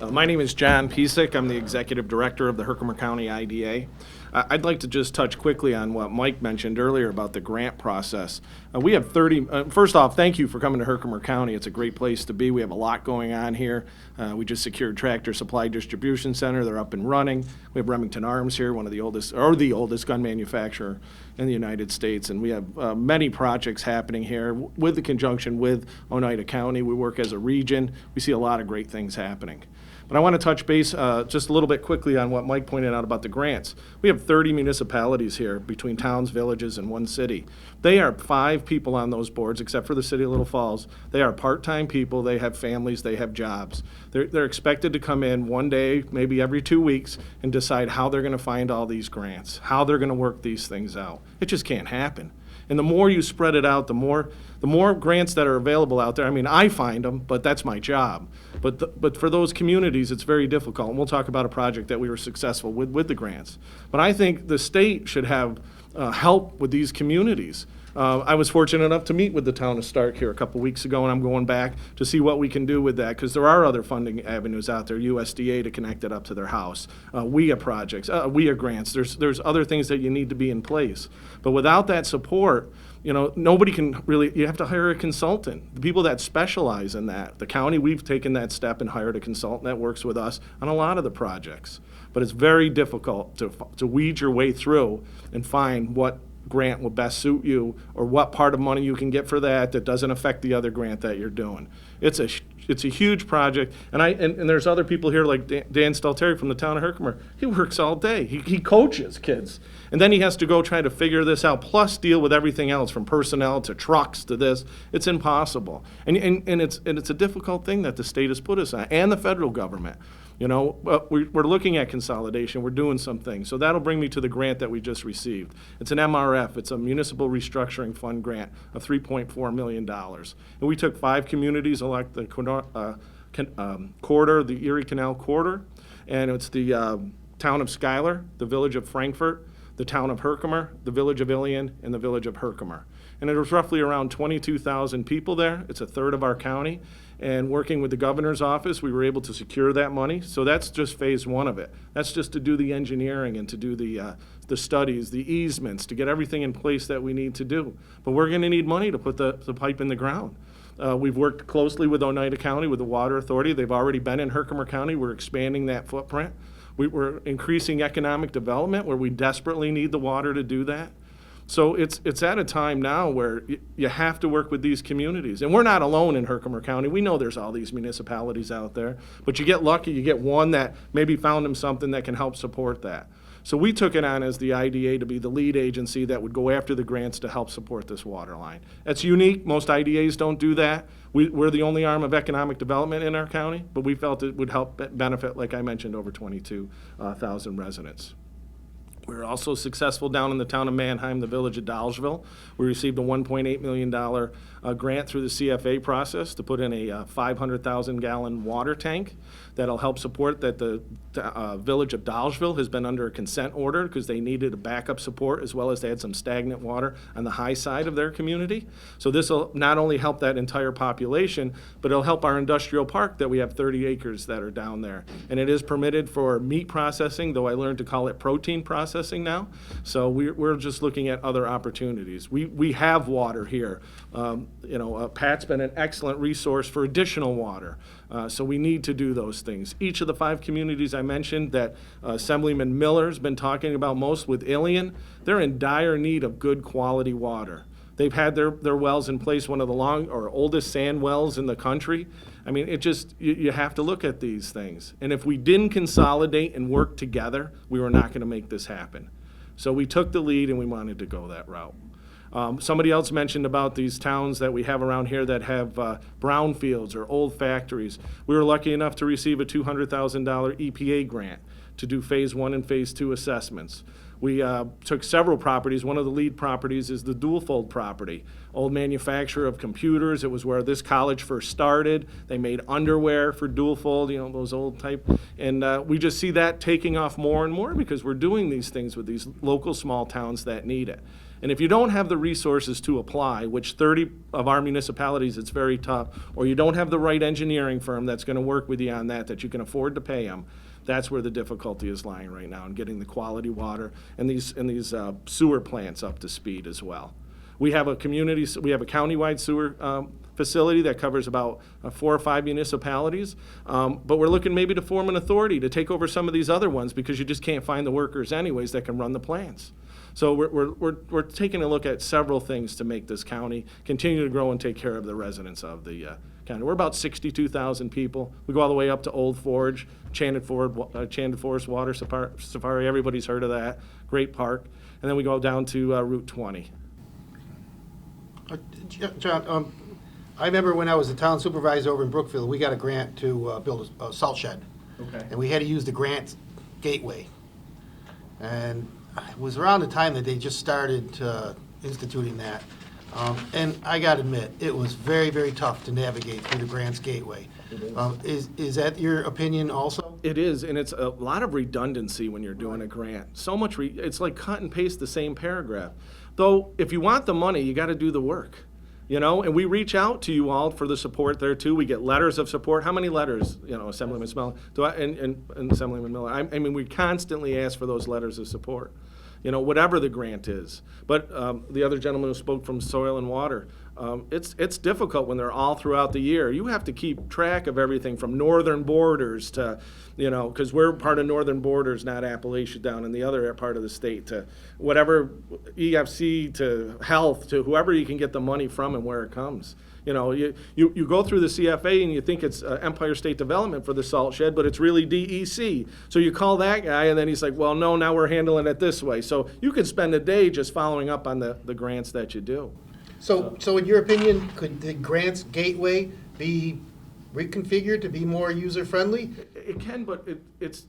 My name is John Pisak. I'm the Executive Director of the Herkimer County IDA. I'd like to just touch quickly on what Mike mentioned earlier about the grant process. We have 30, first off, thank you for coming to Herkimer County. It's a great place to be. We have a lot going on here. We just secured Tractor Supply Distribution Center. They're up and running. We have Remington Arms here, one of the oldest, or the oldest gun manufacturer in the United States. And we have many projects happening here with the conjunction with Oneida County. We work as a region. We see a lot of great things happening. But I want to touch base just a little bit quickly on what Mike pointed out about the grants. We have 30 municipalities here between towns, villages, and one city. They are 5 people on those boards, except for the city of Little Falls. They are part-time people. They have families. They have jobs. They're expected to come in one day, maybe every 2 weeks, and decide how they're going to find all these grants, how they're going to work these things out. It just can't happen. And the more you spread it out, the more grants that are available out there. I mean, I find them, but that's my job. But for those communities, it's very difficult. And we'll talk about a project that we were successful with the grants. But I think the state should have help with these communities. I was fortunate enough to meet with the town of Stark here a couple weeks ago, and I'm going back to see what we can do with that, because there are other funding avenues out there, USDA to connect it up to their house, WIA projects, WIA grants. There's other things that you need to be in place. But without that support, you know, nobody can really, you have to hire a consultant. The people that specialize in that, the county, we've taken that step and hired a consultant that works with us on a lot of the projects. But it's very difficult to weed your way through and find what grant will best suit you, or what part of money you can get for that doesn't affect the other grant that you're doing. It's a huge project, and there's other people here like Dan Stalteri from the town of Herkimer. He works all day. He coaches kids, and then he has to go try to figure this out, plus deal with everything else from personnel to trucks to this. It's impossible, and it's a difficult thing that the state has put us on, and the federal government. You know, but we're looking at consolidation. We're doing some things. So that'll bring me to the grant that we just received. It's an MRF. It's a Municipal Restructuring Fund grant of $3.4 million. And we took 5 communities along the corridor, the Erie Canal corridor, and it's the town of Schuyler, the village of Frankfort, the town of Herkimer, the village of Ilion, and the village of Herkimer. And there was roughly around 22,000 people there. It's a third of our county. And working with the governor's office, we were able to secure that money. So that's just phase 1 of it. That's just to do the engineering and to do the studies, the easements, to get everything in place that we need to do. But we're going to need money to put the pipe in the ground. We've worked closely with Oneida County, with the Water Authority. They've already been in Herkimer County. We're expanding that footprint. We're increasing economic development where we desperately need the water to do that. So it's at a time now where you have to work with these communities. And we're not alone in Herkimer County. We know there's all these municipalities out there. But you get lucky, you get one that maybe found them something that can help support that. So we took it on as the IDA to be the lead agency that would go after the grants to help support this water line. That's unique. Most IDAs don't do that. We're the only arm of economic development in our county, but we felt it would help benefit, like I mentioned, over 22,000 residents. We were also successful down in the town of Manheim, the village of Dolgeville. We received a $1.8 million grant through the CFA process to put in a 500,000-gallon water tank that'll help support that. The village of Dolgeville has been under a consent order because they needed a backup support, as well as they had some stagnant water on the high side of their community. So this will not only help that entire population, but it'll help our industrial park that we have 30 acres that are down there. And it is permitted for meat processing, though I learned to call it protein processing now. So we're just looking at other opportunities. We have water here. Pat's been an excellent resource for additional water. So we need to do those things. Each of the 5 communities I mentioned that Assemblyman Miller's been talking about most with Ilion, they're in dire need of good quality water. They've had their wells in place, one of the oldest sand wells in the country. I mean, it just, you have to look at these things. And if we didn't consolidate and work together, we were not going to make this happen. So we took the lead and we wanted to go that route. Somebody else mentioned about these towns that we have around here that have brownfields or old factories. We were lucky enough to receive a $200,000 EPA grant to do phase 1 and phase 2 assessments. We took several properties. One of the lead properties is the Dual-Fold property. Old manufacturer of computers. It was where this college first started. They made underwear for Dual-Fold, those old type. And we just see that taking off more and more because we're doing these things with these local small towns that need it. And if you don't have the resources to apply, which 30 of our municipalities, it's very tough, or you don't have the right engineering firm that's going to work with you on that you can afford to pay them, that's where the difficulty is lying right now in getting the quality water and these sewer plants up to speed as well. We have a countywide sewer facility that covers about 4 or 5 municipalities, but we're looking maybe to form an authority to take over some of these other ones because you just can't find the workers anyways that can run the plants. So we're taking a look at several things to make this county continue to grow and take care of the residents of the county. We're about 62,000 people. We go all the way up to Old Forge, Chanded Forest Water Safari. Everybody's heard of that. Great park. And then we go down to Route 20. John, I remember when I was a town supervisor over in Brookfield, we got a grant to build a salt shed. Okay. And we had to use the grant gateway. And it was around the time that they just started instituting that. And I got to admit, it was very, very tough to navigate through the grants gateway. Is that your opinion also? It is, and it's a lot of redundancy when you're doing a grant. So much, it's like cut and paste the same paragraph. Though, if you want the money, you got to do the work. And we reach out to you all for the support there too. We get letters of support. How many letters, Assemblyman Smell, and Assemblyman Miller? I mean, we constantly ask for those letters of support, whatever the grant is. But the other gentleman who spoke from Soil and Water, it's difficult when they're all throughout the year. You have to keep track of everything from Northern Borders to, because we're part of Northern Borders, not Appalachia down in the other part of the state, to whatever EFC to health to whoever you can get the money from and where it comes. You go through the CFA and you think it's Empire State Development for the salt shed, but it's really DEC. So you call that guy and then he's like, well, no, now we're handling it this way. So you could spend a day just following up on the grants that you do. So in your opinion, could the grants gateway be reconfigured to be more user-friendly? It can, but it's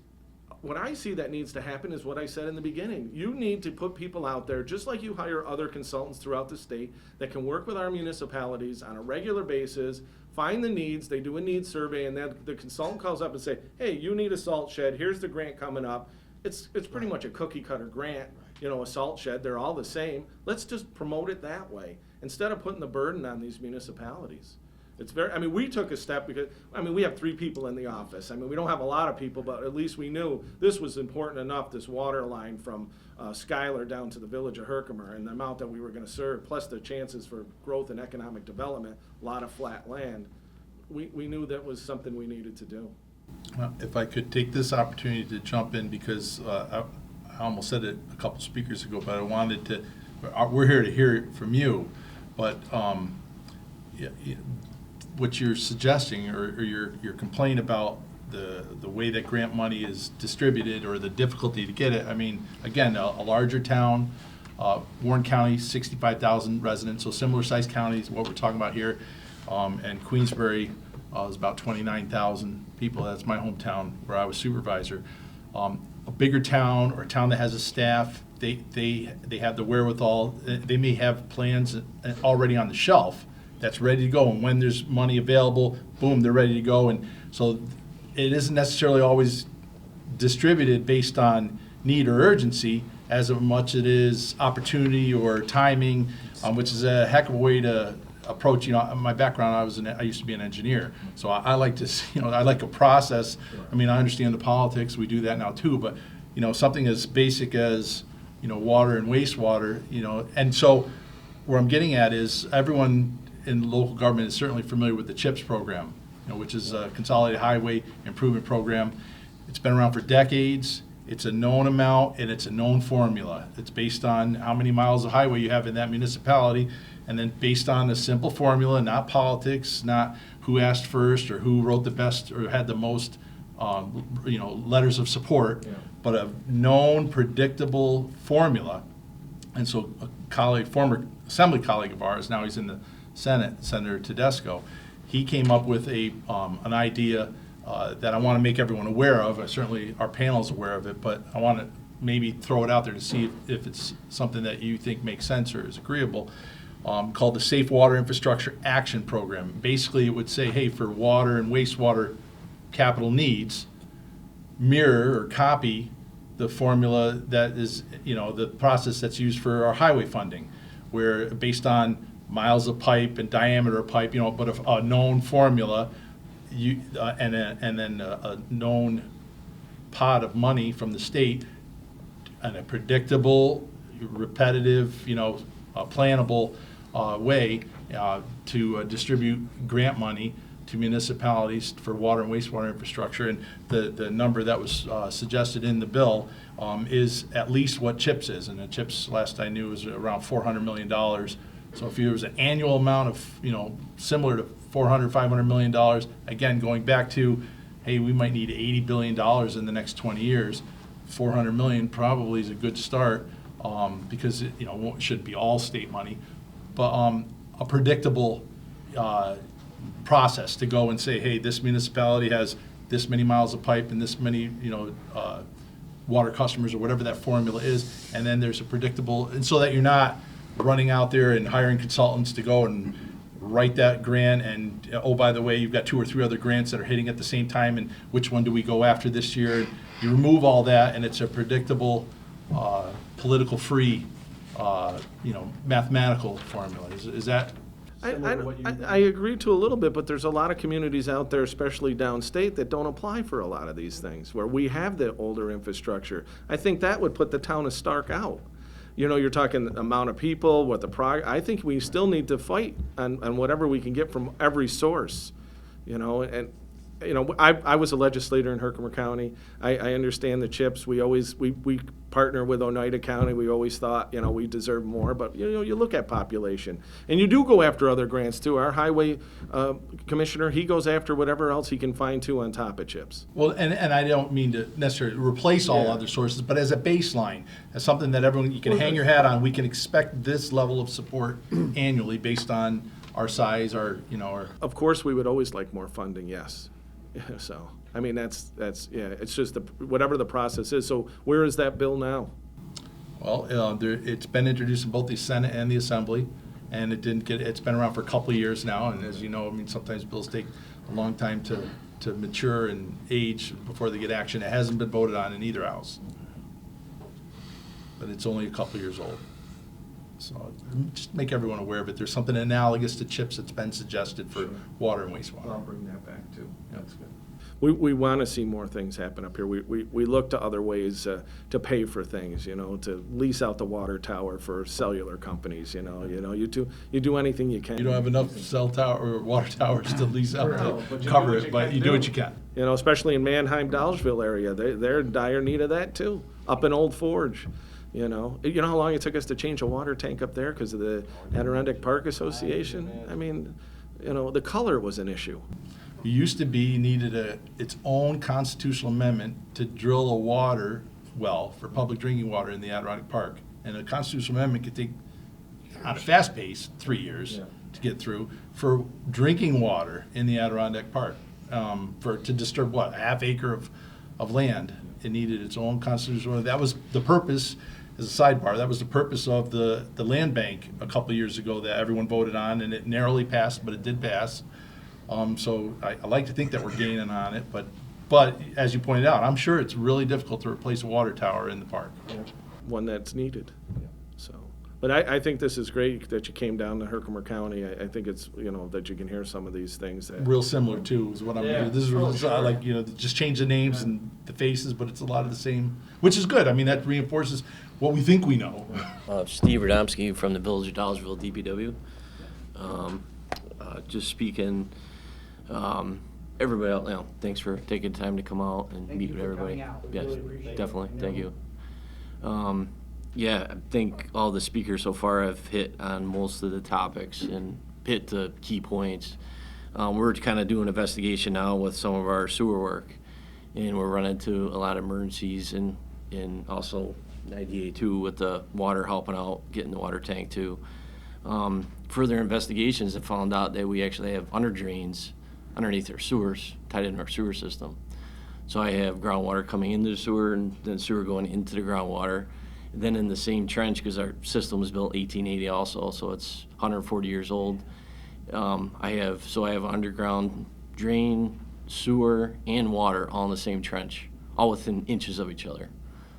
what I see that needs to happen is what I said in the beginning. You need to put people out there, just like you hire other consultants throughout the state that can work with our municipalities on a regular basis, find the needs, they do a needs survey, and then the consultant calls up and say, hey, you need a salt shed, here's the grant coming up. It's pretty much a cookie cutter grant, a salt shed, they're all the same. Let's just promote it that way, instead of putting the burden on these municipalities. We took a step because, we have 3 people in the office. We don't have a lot of people, but at least we knew this was important enough, this water line from Schuyler down to the village of Herkimer and the amount that we were going to serve, plus the chances for growth and economic development, a lot of flat land. We knew that was something we needed to do. If I could take this opportunity to jump in, because I almost said it a couple speakers ago, but I wanted to, we're here to hear it from you, but what you're suggesting or your complaint about the way that grant money is distributed or the difficulty to get it, again, a larger town, Warren County, 65,000 residents, so similar sized counties, what we're talking about here, and Queensbury is about 29,000 people. That's my hometown where I was supervisor. A bigger town or a town that has a staff, they have the wherewithal. They may have plans already on the shelf that's ready to go, and when there's money available, boom, they're ready to go. And so it isn't necessarily always distributed based on need or urgency as much it is opportunity or timing, which is a heck of a way to approach. My background, I used to be an engineer, so I like to, I like a process. I understand the politics, we do that now too, but something as basic as water and wastewater, and so where I'm getting at is everyone in local government is certainly familiar with the CHIPS program, which is a Consolidated Highway Improvement Program. It's been around for decades. It's a known amount and it's a known formula. It's based on how many miles of highway you have in that municipality, and then based on a simple formula, not politics, not who asked first or who wrote the best or had the most, letters of support, but a known, predictable formula. And so a former assembly colleague of ours, now he's in the Senate, Senator Tedesco, he came up with an idea that I want to make everyone aware of. Certainly our panel's aware of it, but I want to maybe throw it out there to see if it's something that you think makes sense or is agreeable, called the Safe Water Infrastructure Action Program. Basically, it would say, hey, for water and wastewater capital needs, mirror or copy the formula that is, the process that's used for our highway funding, where based on miles of pipe and diameter of pipe, but a known formula, and then a known pot of money from the state, and a predictable, repetitive, plannable way to distribute grant money to municipalities for water and wastewater infrastructure. And the number that was suggested in the bill is at least what CHIPS is. And the CHIPS, last I knew, was around $400 million. So if there was an annual amount of, similar to $400–500 million, again, going back to, hey, we might need $80 billion in the next 20 years, 400 million probably is a good start, because it, should be all state money, but a predictable process to go and say, hey, this municipality has this many miles of pipe and this many, water customers, or whatever that formula is, and then there's a predictable, and so that you're not running out there and hiring consultants to go and write that grant, and oh, by the way, you've got 2 or 3 other grants that are hitting at the same time, and which one do we go after this year? You remove all that, and it's a predictable, political-free, mathematical formula. Is that similar to what you I agree to a little bit, but there's a lot of communities out there, especially downstate, that don't apply for a lot of these things, where we have the older infrastructure. I think that would put the town of Stark out. You're talking amount of people, what I think we still need to fight on whatever we can get from every source, and I was a legislator in Herkimer County. I understand the CHIPS. We partner with Oneida County. We always thought, we deserve more, but you look at population, and you do go after other grants too. Our highway commissioner, he goes after whatever else he can find too on top of CHIPS. Well, and I don't mean to necessarily replace all other sources, but as a baseline, as something that everyone, you can hang your hat on, we can expect this level of support annually based on our size, our. Of course, we would always like more funding, yes. So, I mean, that's it's just whatever the process is. So where is that bill now? Well, it's been introduced in both the Senate and the Assembly, and it's been around for a couple of years now, and as you know, sometimes bills take a long time to mature and age before they get action. It hasn't been voted on in either house, but it's only a couple of years old. So just make everyone aware of it. There's something analogous to CHIPS that's been suggested for water and wastewater. I'll bring that back too. That's good. We want to see more things happen up here. We look to other ways to pay for things, to lease out the water tower for cellular companies, you do anything you can. You don't have enough cell tower or water towers to lease out to cover it, but you do what you can. Especially in Manheim, Dolgeville area, they're in dire need of that too. Up in Old Forge. You know how long it took us to change a water tank up there because of the Adirondack Park Association? I mean, the color was an issue. It used to be needed its own constitutional amendment to drill a water well for public drinking water in the Adirondack Park. And a constitutional amendment could take, on a fast pace, 3 years to get through for drinking water in the Adirondack Park. To disturb a half acre of land. It needed its own constitutional. That was the purpose. As a sidebar, that was the purpose of the land bank a couple of years ago that everyone voted on, and it narrowly passed, but it did pass. So I like to think that we're gaining on it, but as you pointed out, I'm sure it's really difficult to replace a water tower in the park. One that's needed. So, but I think this is great that you came down to Herkimer County. I think it's that you can hear some of these things. That, real similar too is what I'm. Yeah. This is like just change the names and the faces, but it's a lot of the same, which is good. I mean that reinforces what we think we know. Steve Radomski from the Village of Dolgeville DPW. Just speaking, everybody else, thanks for taking time to come out and meet with everybody. Yes, definitely. Thank you. I think all the speakers so far have hit on most of the topics and hit the key points. We're kind of doing an investigation now with some of our sewer work, and we're running into a lot of emergencies and also 98 too with the water helping out, getting the water tank too. Further investigations have found out that we actually have under drains underneath our sewers, tied into our sewer system. So I have groundwater coming into the sewer and then sewer going into the groundwater. Then in the same trench, because our system was built 1880 also, so it's 140 years old. I have underground drain, sewer, and water all in the same trench, all within inches of each other.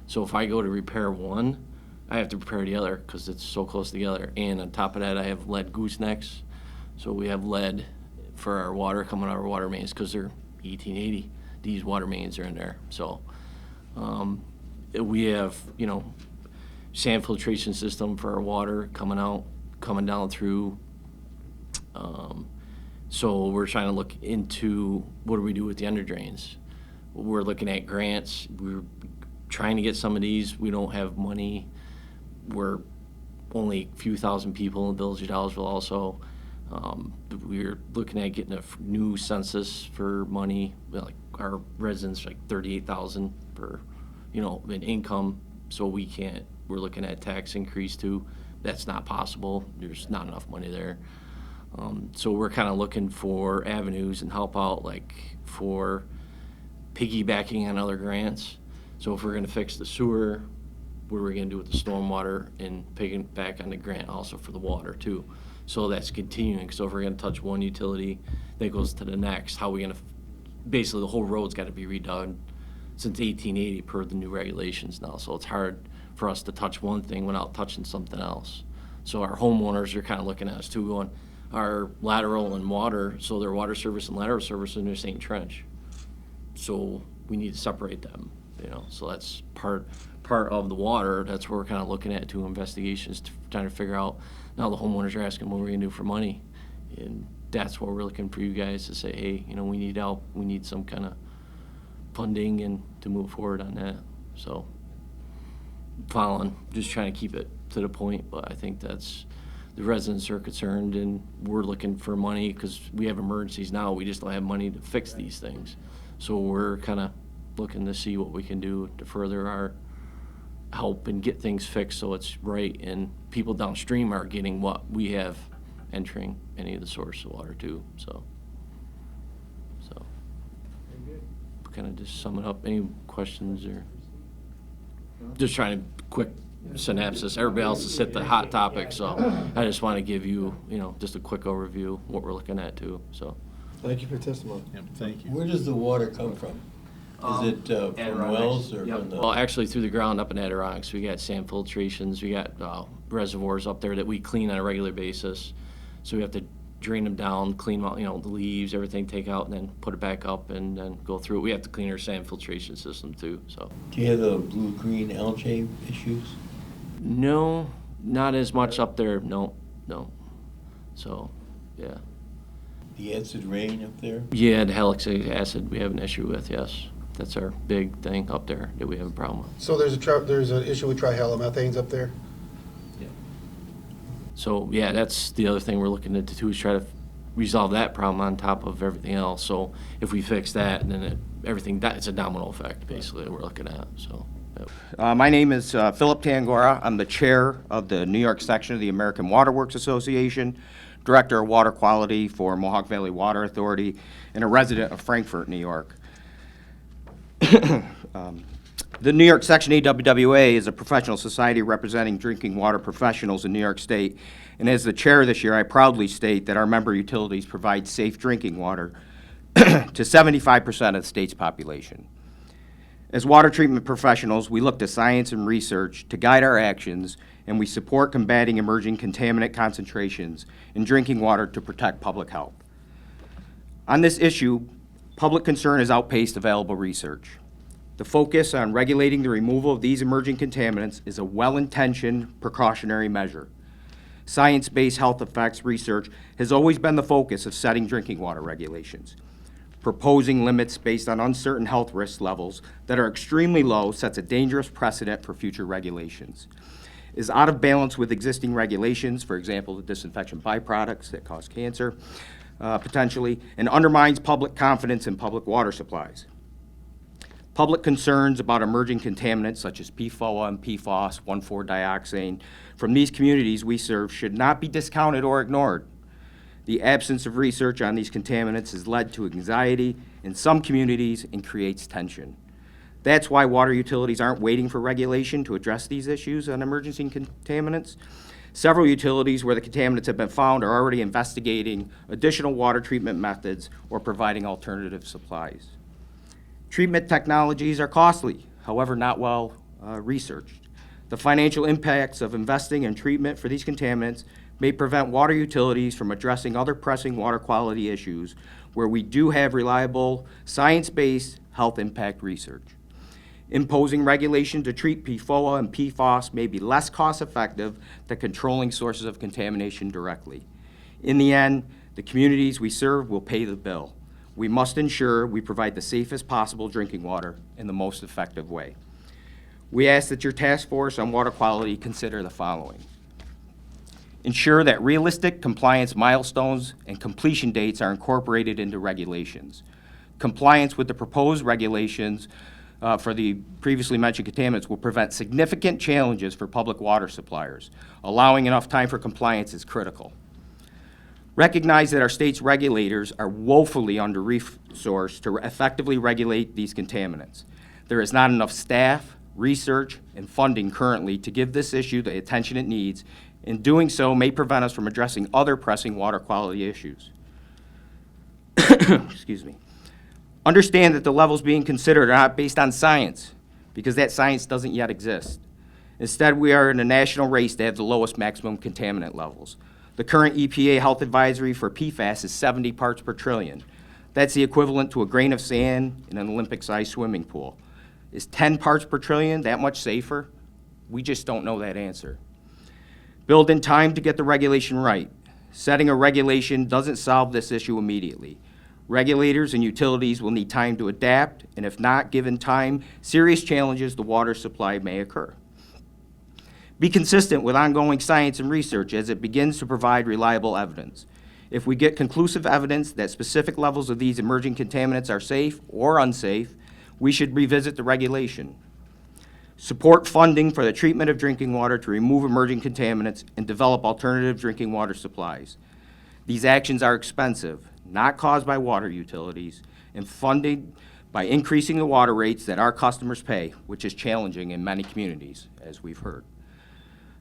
So if I go to repair one, I have to repair the other because it's so close together. And on top of that, I have lead goosenecks. So we have lead for our water coming out of our water mains because they're 1880. These water mains are in there. So we have, sand filtration system for our water coming down through. So we're trying to look into what do we do with the under drains. We're looking at grants. We're trying to get some of these. We don't have money. We're only a few thousand people in the village of Dollisville also. We're looking at getting a new census for money. Like our residents, like 38,000 per, in income. So we're looking at tax increase too. That's not possible. There's not enough money there. So we're kind of looking for avenues and help out, like for piggybacking on other grants. So if we're going to fix the sewer, what are we going to do with the stormwater and piggyback on the grant also for the water too? So that's continuing. So if we're going to touch one utility, that goes to the next. How are we going to, basically the whole road's got to be redone since 1880 per the new regulations now. So it's hard for us to touch one thing without touching something else. So our homeowners are kind of looking at us too, going, our lateral and water, so their water service and lateral service in the same trench. So we need to separate them, so that's part of the water. That's what we're kind of looking at too, investigations, trying to figure out. Now the homeowners are asking what we're gonna do for money. And that's what we're looking for you guys to say, hey, we need help. We need some kind of funding and to move forward on that. So following, just trying to keep it to the point, but I think that's, the residents are concerned and we're looking for money because we have emergencies now. We just don't have money to fix these things. So we're kind of looking to see what we can do to further our help and get things fixed so it's right and people downstream are getting what we have entering any of the source of water too. So kind of just sum it up. Any questions or just trying to quick synopsis. Everybody else has hit the hot topic, so I just want to give you, just a quick overview of what we're looking at too. So Thank you for testimony. Yep, thank you. Where does the water come from? Is it from wells or from the? Well, actually through the ground up in Adirondacks. We got sand filtrations. We got reservoirs up there that we clean on a regular basis. So we have to drain them down, clean them out, the leaves, everything, take out, and then put it back up and then go through it. We have to clean our sand filtration system too. So. Do you have the blue-green algae issues? No, not as much up there. No. So, yeah. The acid rain up there? Yeah, the halixic acid we have an issue with, yes. That's our big thing up there that we have a problem with. So there's an issue with trihalomethanes up there? So, yeah, that's the other thing we're looking at too, is try to resolve that problem on top of everything else. So if we fix that, then it's a domino effect, basically, that we're looking at, so. Yep. My name is Philip Tangora. I'm the chair of the New York section of the American Water Works Association, director of water quality for Mohawk Valley Water Authority, and a resident of Frankfort, New York. The New York Section AWWA is a professional society representing drinking water professionals in New York State, and as the chair this year, I proudly state that our member utilities provide safe drinking water to 75% of the state's population. As water treatment professionals, we look to science and research to guide our actions, and we support combating emerging contaminant concentrations in drinking water to protect public health. On this issue, public concern has outpaced available research. The focus on regulating the removal of these emerging contaminants is a well-intentioned precautionary measure. Science-based health effects research has always been the focus of setting drinking water regulations. Proposing limits based on uncertain health risk levels that are extremely low sets a dangerous precedent for future regulations. It is out of balance with existing regulations, for example, the disinfection byproducts that cause cancer, potentially, and undermines public confidence in public water supplies. Public concerns about emerging contaminants such as PFOA and PFOS, 1,4-dioxane, from these communities we serve should not be discounted or ignored. The absence of research on these contaminants has led to anxiety in some communities and creates tension. That's why water utilities aren't waiting for regulation to address these issues on emergency contaminants. Several utilities where the contaminants have been found are already investigating additional water treatment methods or providing alternative supplies. Treatment technologies are costly, however not well researched. The financial impacts of investing in treatment for these contaminants may prevent water utilities from addressing other pressing water quality issues where we do have reliable, science-based health impact research. Imposing regulation to treat PFOA and PFOS may be less cost-effective than controlling sources of contamination directly. In the end, the communities we serve will pay the bill. We must ensure we provide the safest possible drinking water in the most effective way. We ask that your task force on water quality consider the following. Ensure that realistic compliance milestones and completion dates are incorporated into regulations. Compliance with the proposed regulations for the previously mentioned contaminants will prevent significant challenges for public water suppliers. Allowing enough time for compliance is critical. Recognize that our state's regulators are woefully under-resourced to effectively regulate these contaminants. There is not enough staff, research, and funding currently to give this issue the attention it needs, and doing so may prevent us from addressing other pressing water quality issues. Excuse me. Understand that the levels being considered are not based on science, because that science doesn't yet exist. Instead, we are in a national race to have the lowest maximum contaminant levels. The current EPA health advisory for PFAS is 70 parts per trillion. That's the equivalent to a grain of sand in an Olympic-sized swimming pool. Is 10 parts per trillion that much safer? We just don't know that answer. Build in time to get the regulation right. Setting a regulation doesn't solve this issue immediately. Regulators and utilities will need time to adapt, and if not given time, serious challenges to water supply may occur. Be consistent with ongoing science and research as it begins to provide reliable evidence. If we get conclusive evidence that specific levels of these emerging contaminants are safe or unsafe, we should revisit the regulation. Support funding for the treatment of drinking water to remove emerging contaminants and develop alternative drinking water supplies. These actions are expensive, not caused by water utilities, and funded by increasing the water rates that our customers pay, which is challenging in many communities, as we've heard.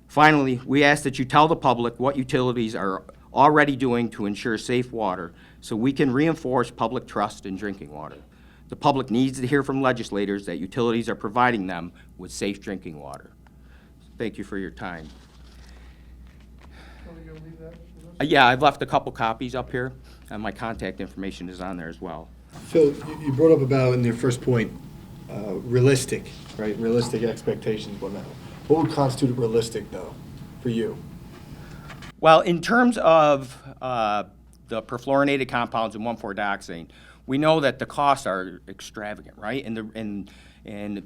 Finally, we ask that you tell the public what utilities are already doing to ensure safe water so we can reinforce public trust in drinking water. The public needs to hear from legislators that utilities are providing them with safe drinking water. Thank you for your time. Yeah, I've left a couple copies up here, and my contact information is on there as well. Phil, you brought up about in your first point, realistic, right? Realistic expectations. What would constitute realistic, though, for you? Well, in terms of the perfluorinated compounds in 1,4-dioxane, we know that the costs are extravagant, right? And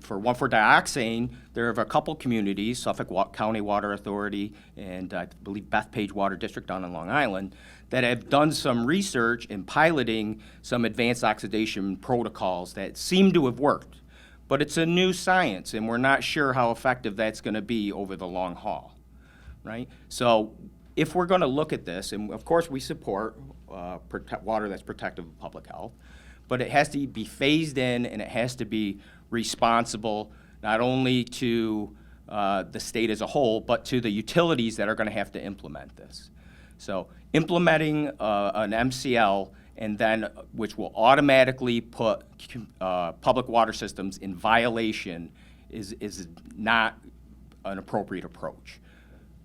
for 1,4-dioxane, there are a couple communities, Suffolk County Water Authority and I believe Bethpage Water District down in Long Island, that have done some research in piloting some advanced oxidation protocols that seem to have worked. But it's a new science, and we're not sure how effective that's going to be over the long haul, right? So if we're going to look at this, and of course we support water that's protective of public health, but it has to be phased in and it has to be responsible not only to the state as a whole, but to the utilities that are going to have to implement this. So implementing an MCL and then which will automatically put public water systems in violation is not an appropriate approach,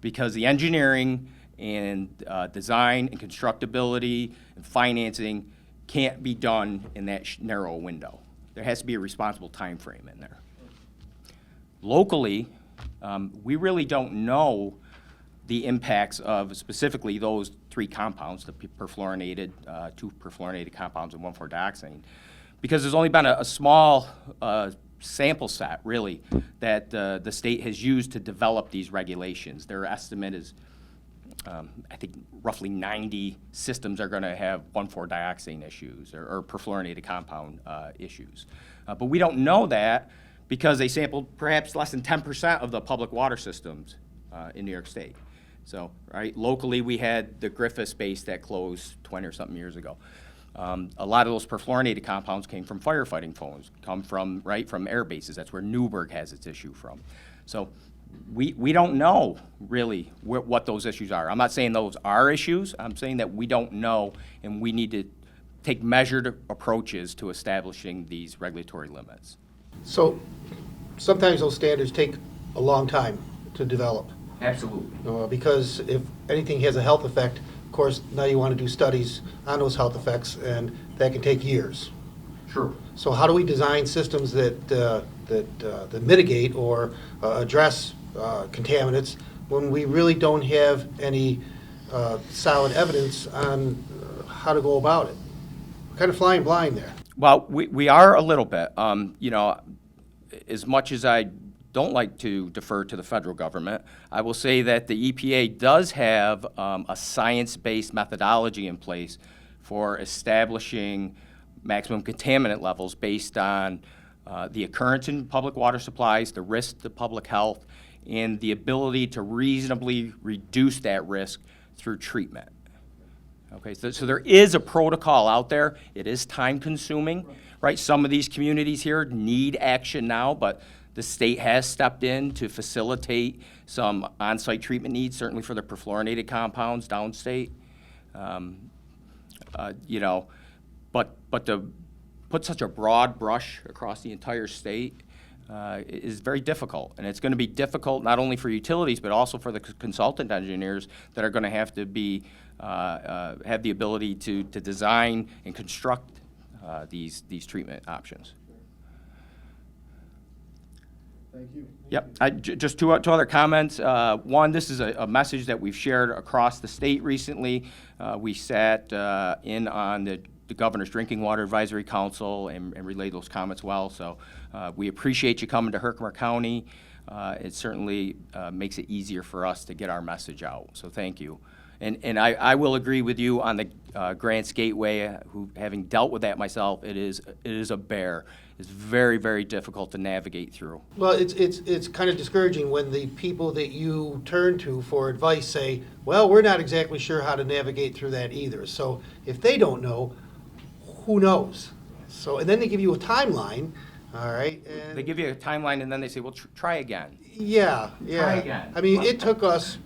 because the engineering and design and constructability and financing can't be done in that narrow window. There has to be a responsible time frame in there. Locally, we really don't know the impacts of specifically those three compounds, the perfluorinated, two perfluorinated compounds and 1,4-dioxane, because there's only been a small sample set, really, that the state has used to develop these regulations. Their estimate is, I think, roughly 90 systems are going to have 1,4-dioxane issues or perfluorinated compound issues. But we don't know that because they sampled perhaps less than 10% of the public water systems in New York State. So, right, locally we had the Griffith space that closed 20 or something years ago. A lot of those perfluorinated compounds came from firefighting foams, come from, right, from air bases. That's where Newburgh has its issue from. So we don't know really what those issues are. I'm not saying those are issues. I'm saying that we don't know, and we need to take measured approaches to establishing these regulatory limits. So sometimes those standards take a long time to develop. Absolutely. Because if anything has a health effect, of course, now you want to do studies on those health effects, and that can take years. Sure. So how do we design systems that mitigate or address contaminants when we really don't have any solid evidence on how to go about it? We're kind of flying blind there. Well, we are a little bit. You know, as much as I don't like to defer to the federal government, I will say that the EPA does have a science-based methodology in place for establishing maximum contaminant levels based on the occurrence in public water supplies, the risk to public health, and the ability to reasonably reduce that risk through treatment. Okay, so there is a protocol out there. It is time-consuming, right? Some of these communities here need action now, but the state has stepped in to facilitate some on-site treatment needs, certainly for the perfluorinated compounds downstate. You know, but to put such a broad brush across the entire state is very difficult, and it's going to be difficult not only for utilities but also for the consultant engineers that are going to have to be have the ability to design and construct these treatment options. Thank you. Yep. Just two other comments. One, this is a message that we've shared across the state recently. We sat in on the Governor's Drinking Water Advisory Council and relayed those comments well. So we appreciate you coming to Herkimer County. It certainly makes it easier for us to get our message out. So thank you. And I will agree with you on the Grants Gateway, who, having dealt with that myself, it is a bear. It's very, very difficult to navigate through. Well, it's kind of discouraging when the people that you turn to for advice say, well, we're not exactly sure how to navigate through that either. So if they don't know, who knows? So, and then they give you a timeline, all right? And They give you a timeline and then they say, well, try again. yeah. Try again. I mean, it took us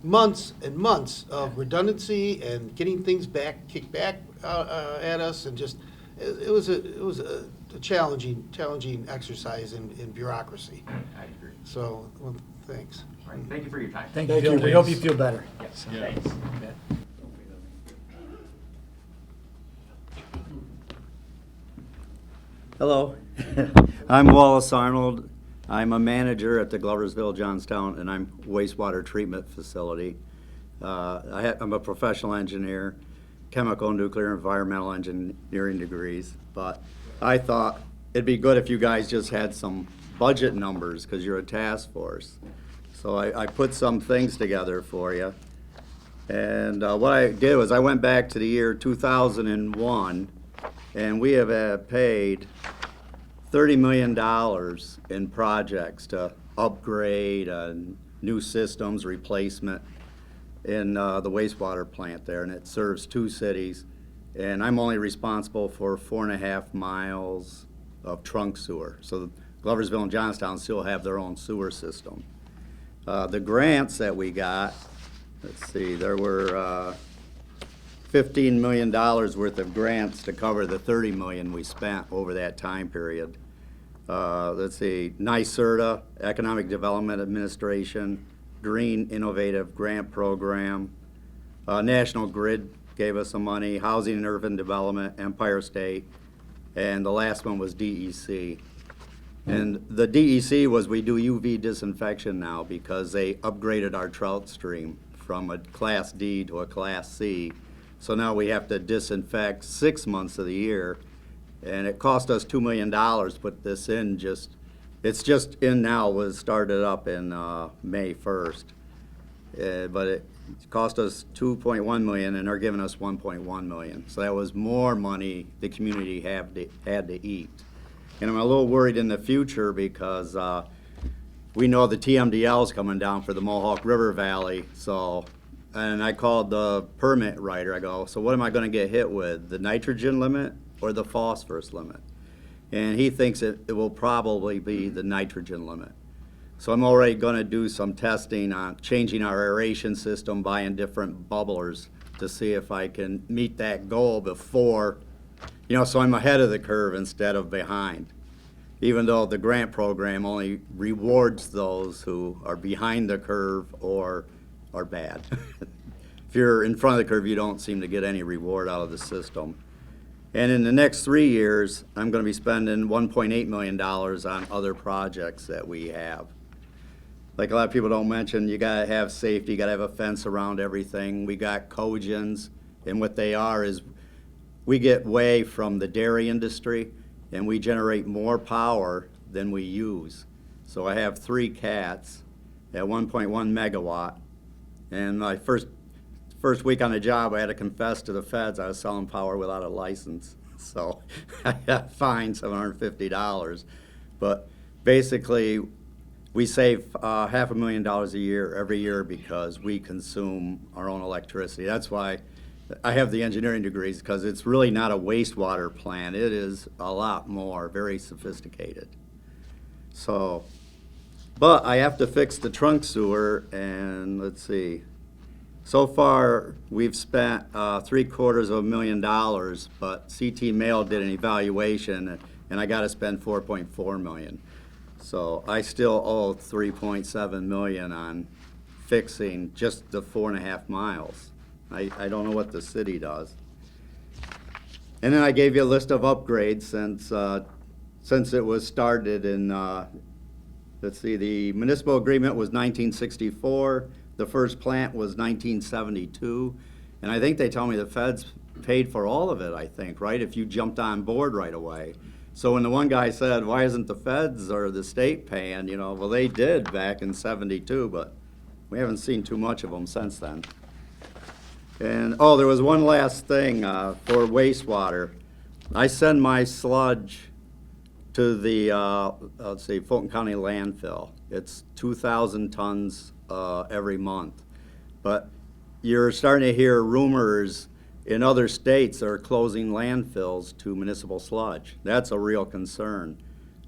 months and months of redundancy and getting things kicked back at us, and just it was a challenging exercise in bureaucracy. I agree. So, well, thanks. All right. Thank you for your time. Thank you, Phil. We hope you feel better. Yes. Yeah. Thanks. Hello, I'm Wallace Arnold. I'm a manager at the Gloversville, Johnstown, and I'm wastewater treatment facility. I'm a professional engineer, chemical, nuclear, environmental engineering degrees, but I thought it'd be good if you guys just had some budget numbers because you're a task force. So I put some things together for you. And what I did was I went back to the year 2001, and we have paid $30 million in projects to upgrade new systems, replacement in the wastewater plant there, and it serves 2 cities. And I'm only responsible for 4.5 miles of trunk sewer. So Gloversville and Johnstown still have their own sewer system. The grants that we got, let's see, there were $15 million worth of grants to cover the $30 million we spent over that time period. Let's see, NYSERDA, Economic Development Administration, Green Innovative Grant Program, National Grid gave us some money, Housing and Urban Development, Empire State, and the last one was DEC. And the DEC was we do UV disinfection now because they upgraded our trout stream from a Class D to a Class C. So now we have to disinfect 6 months of the year, and it cost us $2 million to put this in. It's just in now, was started up in May 1st. But it cost us $2.1 million, and they're giving us $1.1 million. So that was more money the community had to eat. And I'm a little worried in the future because we know the TMDL is coming down for the Mohawk River Valley, so and I called the permit writer. I go, so what am I going to get hit with, the nitrogen limit or the phosphorus limit? And he thinks it will probably be the nitrogen limit. So I'm already going to do some testing on changing our aeration system, buying different bubblers to see if I can meet that goal before, so I'm ahead of the curve instead of behind. Even though the grant program only rewards those who are behind the curve or are bad. If you're in front of the curve, you don't seem to get any reward out of the system. And in the next 3 years, I'm going to be spending $1.8 million on other projects that we have. Like a lot of people don't mention, you got to have safety, you got to have a fence around everything. We got cogens, and what they are is we get whey from the dairy industry, and we generate more power than we use. So I have 3 cats at 1.1 megawatt, and my first week on the job, I had to confess to the feds I was selling power without a license. So I got fined $750. But basically, we save $500,000 a year every year because we consume our own electricity. That's why I have the engineering degrees, because it's really not a wastewater plant. It is a lot more, very sophisticated. So, but I have to fix the trunk sewer, and let's see. So far, we've spent $750,000, but CT Mail did an evaluation, and I got to spend $4.4 million. So I still owe $3.7 million on fixing just the 4.5 miles. I don't know what the city does. And then I gave you a list of upgrades since it was started in, let's see, the municipal agreement was 1964. The first plant was 1972, and I think they tell me the feds paid for all of it, I think, right, if you jumped on board right away. So when the one guy said, why isn't the feds or the state paying, well, they did back in 72, but we haven't seen too much of them since then. And, oh, there was one last thing for wastewater. I send my sludge to the, let's see, Fulton County landfill. It's 2,000 tons every month. But you're starting to hear rumors in other states are closing landfills to municipal sludge. That's a real concern.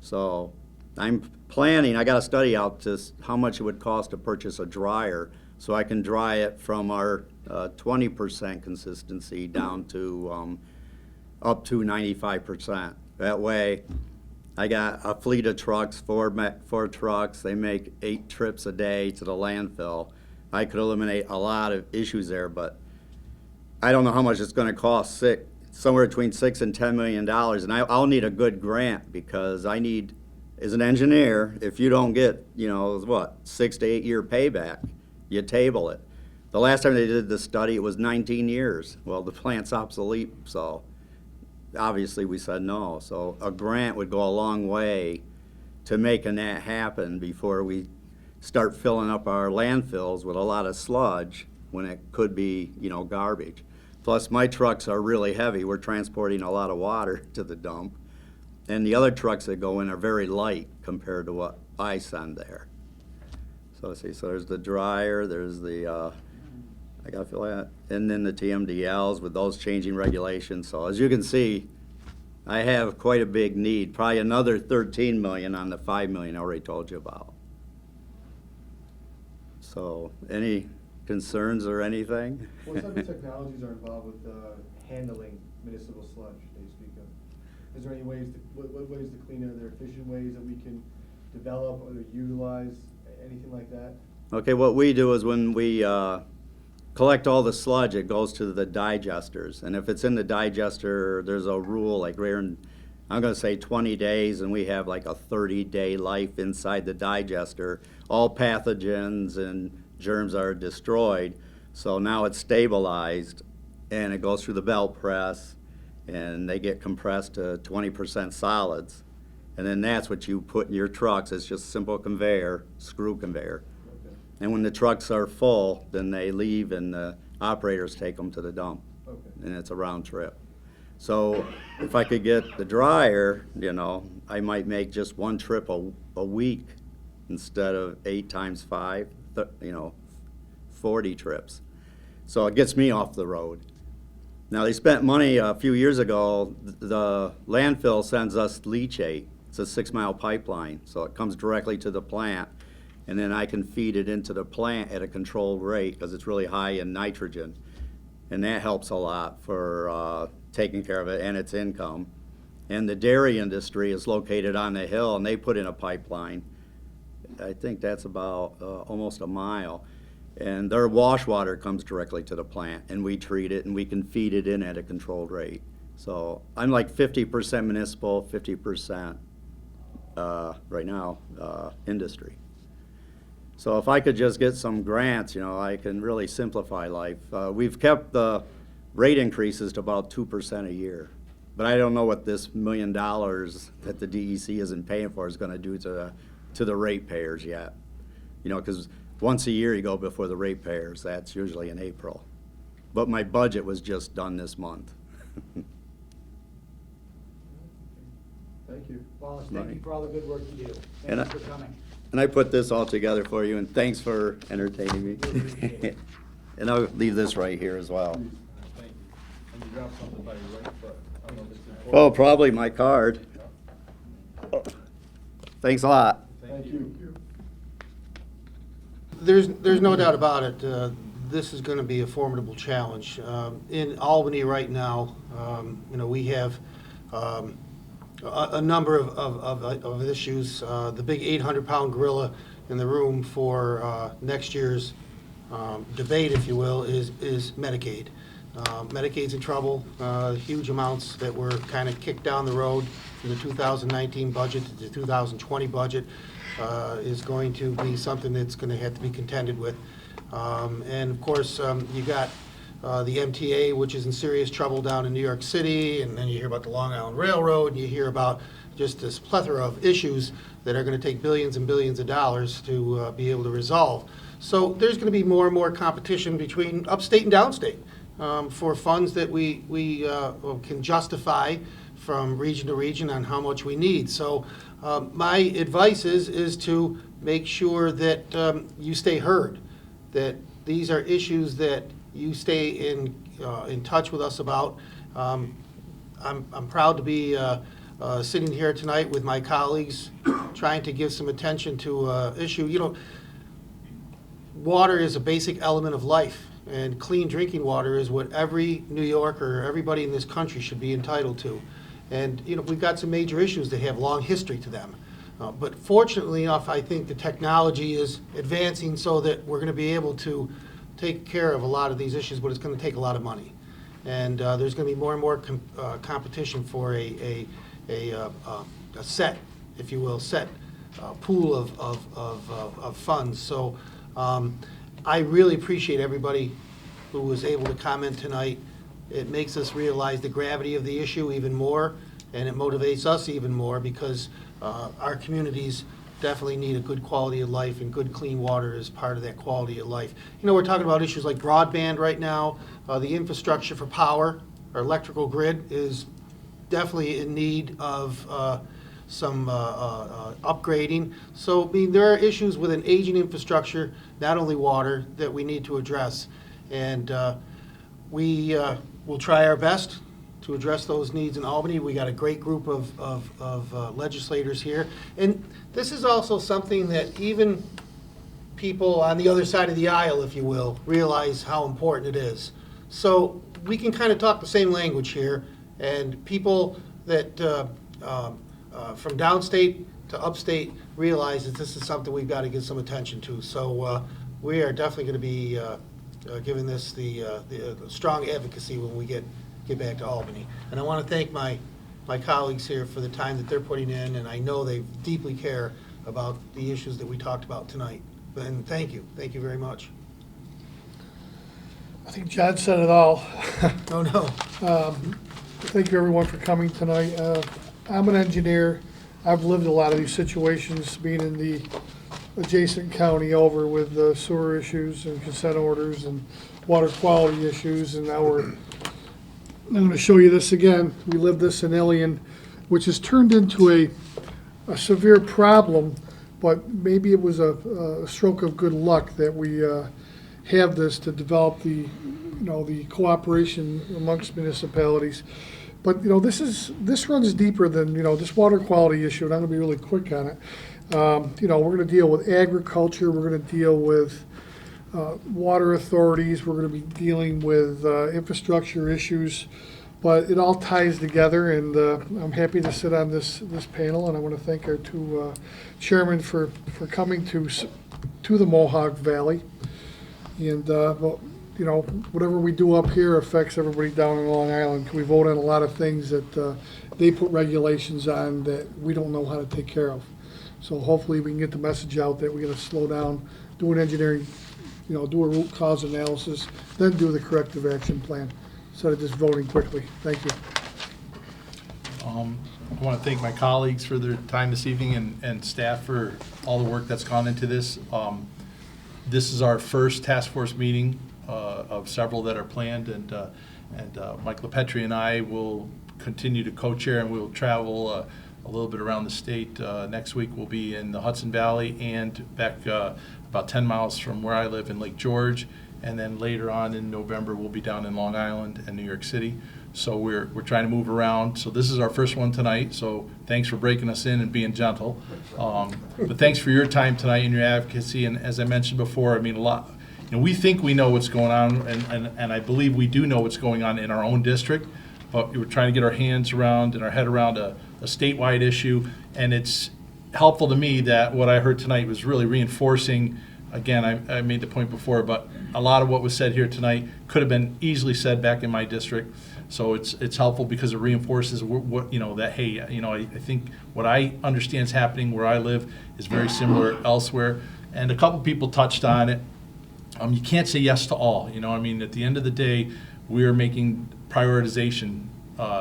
So I'm planning, I got a study out to how much it would cost to purchase a dryer so I can dry it from our 20% consistency down to up to 95%. That way, I got a fleet of trucks, four trucks. They make 8 trips a day to the landfill. I could eliminate a lot of issues there, but I don't know how much it's going to cost. Somewhere between $6 and $10 million, and I'll need a good grant because I need, as an engineer, if you don't get, 6 to 8 year payback, you table it. The last time they did the study, it was 19 years. Well, the plant's obsolete, so obviously we said no. So a grant would go a long way to making that happen before we start filling up our landfills with a lot of sludge when it could be, garbage. Plus, my trucks are really heavy. We're transporting a lot of water to the dump. And the other trucks that go in are very light compared to what I send there. So let's see, so there's the dryer, there's the, I gotta fill that, and then the TMDLs with those changing regulations. So as you can see, I have quite a big need, probably another 13 million on the 5 million I already told you about. So any concerns or anything? What type of technologies are involved with handling municipal sludge that you speak of? Is there any ways, what ways to clean it? Are there efficient ways that we can develop or utilize, anything like that? Okay, what we do is when we collect all the sludge, it goes to the digesters. And if it's in the digester, there's a rule, like we're in, I'm going to say 20 days, and we have like a 30-day life inside the digester. All pathogens and germs are destroyed. So now it's stabilized, and it goes through the belt press, and they get compressed to 20% solids. And then that's what you put in your trucks. It's just simple conveyor, screw conveyor. Okay. And when the trucks are full, then they leave and the operators take them to the dump. Okay. And it's a round trip. So if I could get the dryer, I might make just one trip a week instead of 8 times 5, 40 trips. So it gets me off the road. Now, they spent money a few years ago. The landfill sends us leachate. It's a 6-mile pipeline, so it comes directly to the plant, and then I can feed it into the plant at a controlled rate because it's really high in nitrogen. And that helps a lot for taking care of it and its income. And the dairy industry is located on the hill, and they put in a pipeline. I think that's about almost a mile. And their wash water comes directly to the plant, and we treat it, and we can feed it in at a controlled rate. So I'm like 50% municipal, 50% right now industry. So if I could just get some grants, you know, I can really simplify life. We've kept the rate increases to about 2% a year. But I don't know what this $1 million that the DEC isn't paying for is going to do to the ratepayers yet. You know, because once a year you go before the ratepayers. That's usually in April. But my budget was just done this month. Thank you. Wallace, thank you for all the good work you do. And Thank you for coming. And I put this all together for you, and thanks for entertaining me. And I'll leave this right here as well. Thank you. And you dropped something by your right foot. I don't know if it's important. Oh, probably my card. Thanks a lot. Thank you. There's no doubt about it. This is going to be a formidable challenge. In Albany right now, you know, we have a number of issues. The big 800-pound gorilla in the room for next year's debate, if you will, is Medicaid. Medicaid's in trouble. Huge amounts that were kind of kicked down the road from the 2019 budget to the 2020 budget is going to be something that's going to have to be contended with. And of course, you got the MTA, which is in serious trouble down in New York City, and then you hear about the Long Island Railroad, and you hear about just this plethora of issues that are going to take billions and billions of dollars to be able to resolve. So there's going to be more and more competition between upstate and downstate for funds that we can justify from region to region on how much we need. So my advice is to make sure that you stay heard, that these are issues that you stay in touch with us about. I'm proud to be sitting here tonight with my colleagues, trying to give some attention to an issue. You know, water is a basic element of life, and clean drinking water is what every New Yorker, everybody in this country should be entitled to. And you know, we've got some major issues that have long history to them. But fortunately enough, I think the technology is advancing so that we're going to be able to take care of a lot of these issues, but it's going to take a lot of money. And there's going to be more and more competition for a set, if you will, pool of funds. So I really appreciate everybody who was able to comment tonight. It makes us realize the gravity of the issue even more, and it motivates us even more because our communities definitely need a good quality of life, and good clean water is part of that quality of life. You know, we're talking about issues like broadband right now. The infrastructure for power, our electrical grid, is definitely in need of some upgrading. So, I mean, there are issues with an aging infrastructure, not only water, that we need to address. And we will try our best to address those needs in Albany. We got a great group of legislators here. And this is also something that even people on the other side of the aisle, if you will, realize how important it is. So we can kind of talk the same language here, and people that from downstate to upstate realize that this is something we've got to give some attention to. So we are definitely going to be giving this the strong advocacy when we get back to Albany. And I want to thank my colleagues here for the time that they're putting in, and I know they deeply care about the issues that we talked about tonight. And thank you very much. I think John said it all. Oh, no. Thank you, everyone, for coming tonight. I'm an engineer. I've lived a lot of these situations, being in the adjacent county over with the sewer issues and consent orders and water quality issues, and now I'm going to show you this again. We lived this in Ilion, which has turned into a severe problem, but maybe it was a stroke of good luck that we have this to develop the the cooperation amongst municipalities. But, this runs deeper than, this water quality issue, and I'm gonna be really quick on it. We're gonna deal with agriculture, we're gonna deal with water authorities, we're gonna be dealing with infrastructure issues, but it all ties together, and I'm happy to sit on this panel, and I want to thank our two chairmen for coming to the Mohawk Valley. And, whatever we do up here affects everybody down in Long Island. We vote on a lot of things that they put regulations on that we don't know how to take care of. So hopefully we can get the message out that we got to slow down, do an engineering, do a root cause analysis, then do the corrective action plan, instead of just voting quickly. Thank you. I want to thank my colleagues for their time this evening and staff for all the work that's gone into this. This is our first task force meeting of several that are planned, and Mike LaPetri and I will continue to co-chair, and we'll travel a little bit around the state. Next week we'll be in the Hudson Valley and back about 10 miles from where I live in Lake George, and then later on in November we'll be down in Long Island and New York City. So we're trying to move around. So this is our first one tonight, so thanks for breaking us in and being gentle. But thanks for your time tonight and your advocacy, and as I mentioned before, I mean, a lot, we think we know what's going on, and I believe we do know what's going on in our own district, but we're trying to get our hands around and our head around a statewide issue, and it's helpful to me that what I heard tonight was really reinforcing. Again, I made the point before, but a lot of what was said here tonight could have been easily said back in my district. So it's helpful because it reinforces what that, hey, I think what I understand is happening where I live is very similar elsewhere. And a couple people touched on it. You can't say yes to all. At the end of the day, we're making prioritization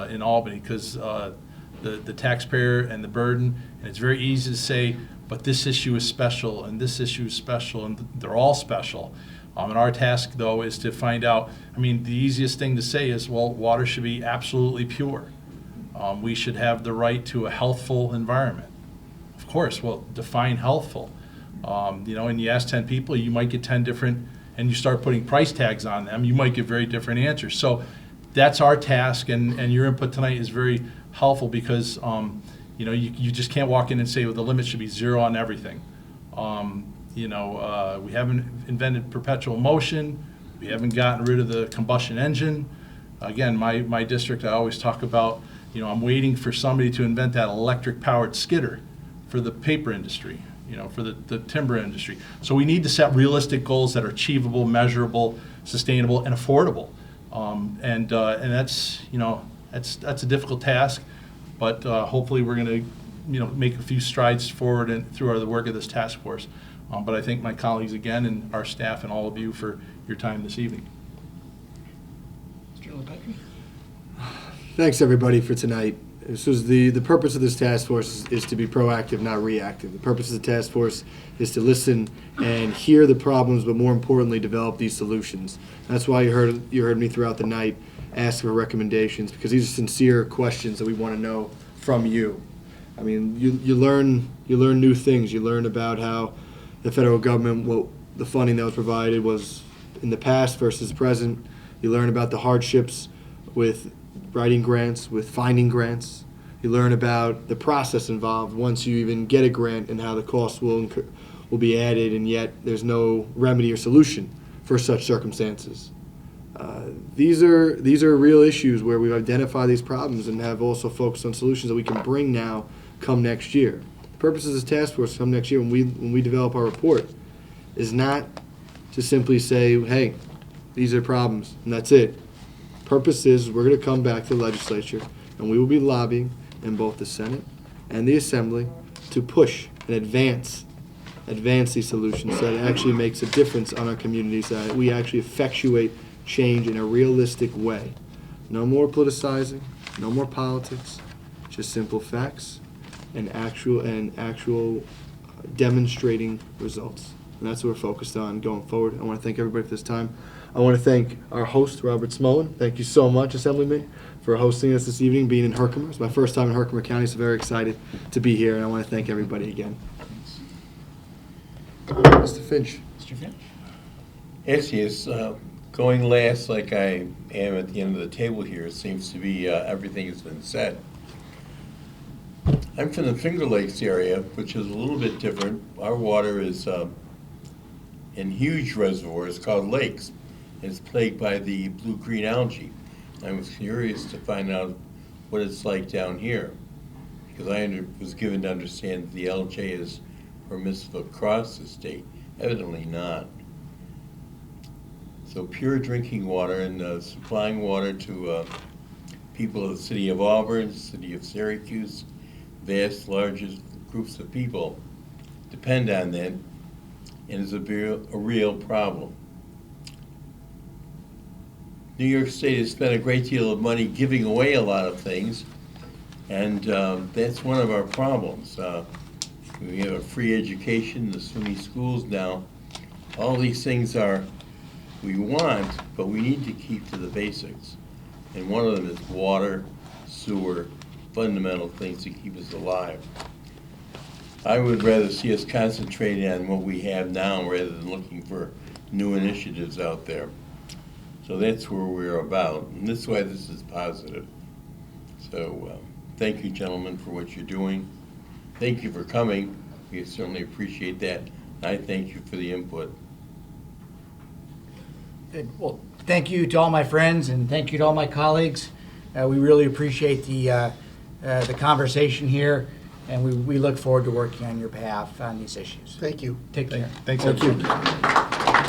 in Albany because the taxpayer and the burden, and it's very easy to say, but this issue is special, and this issue is special, and they're all special. And our task, though, is to find out, the easiest thing to say is, well, water should be absolutely pure. We should have the right to a healthful environment. Of course, well, define healthful. And you ask 10 people, you might get 10 different, and you start putting price tags on them, you might get very different answers. So that's our task, and your input tonight is very helpful because, you just can't walk in and say, well, the limit should be 0 on everything. We haven't invented perpetual motion. We haven't gotten rid of the combustion engine. Again, my district, I always talk about, I'm waiting for somebody to invent that electric-powered skidder for the paper industry, for the timber industry. So we need to set realistic goals that are achievable, measurable, sustainable, and affordable. And that's, that's a difficult task, but hopefully we're going to, make a few strides forward and through the work of this task force. But I thank my colleagues again and our staff and all of you for your time this evening. Mr. LaPetri? Thanks, everybody, for tonight. This was the purpose of this task force is to be proactive, not reactive. The purpose of the task force is to listen and hear the problems, but more importantly, develop these solutions. That's why you heard me throughout the night ask for recommendations, because these are sincere questions that we want to know from you. You learn new things. You learn about how the federal government, what the funding that was provided was in the past versus present. You learn about the hardships with writing grants, with finding grants. You learn about the process involved once you even get a grant and how the costs will be added, and yet there's no remedy or solution for such circumstances. These are real issues where we've identified these problems and have also focused on solutions that we can bring now come next year. The purpose of this task force come next year when we develop our report is not to simply say, hey, these are problems, and that's it. Purpose is we're going to come back to the legislature, and we will be lobbying in both the Senate and the Assembly to push and advance these solutions so that it actually makes a difference on our communities, that we actually effectuate change in a realistic way. No more politicizing, no more politics, just simple facts and actual demonstrating results. And that's what we're focused on going forward. I want to thank everybody for this time. I want to thank our host, Robert Smolin. Thank you so much, Assemblyman, for hosting us this evening, being in Herkimer. It's my first time in Herkimer County, so very excited to be here, and I want to thank everybody again. Mr. Finch. Mr. Finch? Yes, Going last, like I am at the end of the table here, it seems to be everything has been said. I'm from the Finger Lakes area, which is a little bit different. Our water is in huge reservoirs called lakes. It's plagued by the blue-green algae. I was curious to find out what it's like down here, because I was given to understand that the LJ is permissive across the state. Evidently not. So pure drinking water and supplying water to people of the city of Auburn, city of Syracuse, vast, largest groups of people depend on that, and is a real problem. New York State has spent a great deal of money giving away a lot of things, and that's one of our problems. We have a free education, the SUNY schools now. All these things we want, but we need to keep to the basics. And one of them is water, sewer, fundamental things to keep us alive. I would rather see us concentrating on what we have now rather than looking for new initiatives out there. So that's where we're about, and that's why this is positive. So thank you, gentlemen, for what you're doing. Thank you for coming. We certainly appreciate that. I thank you for the input. Good. Well, thank you to all my friends and thank you to all my colleagues. We really appreciate the conversation here, and we look forward to working on your behalf on these issues. Thank you. Take care. Thanks, Thank you. everyone.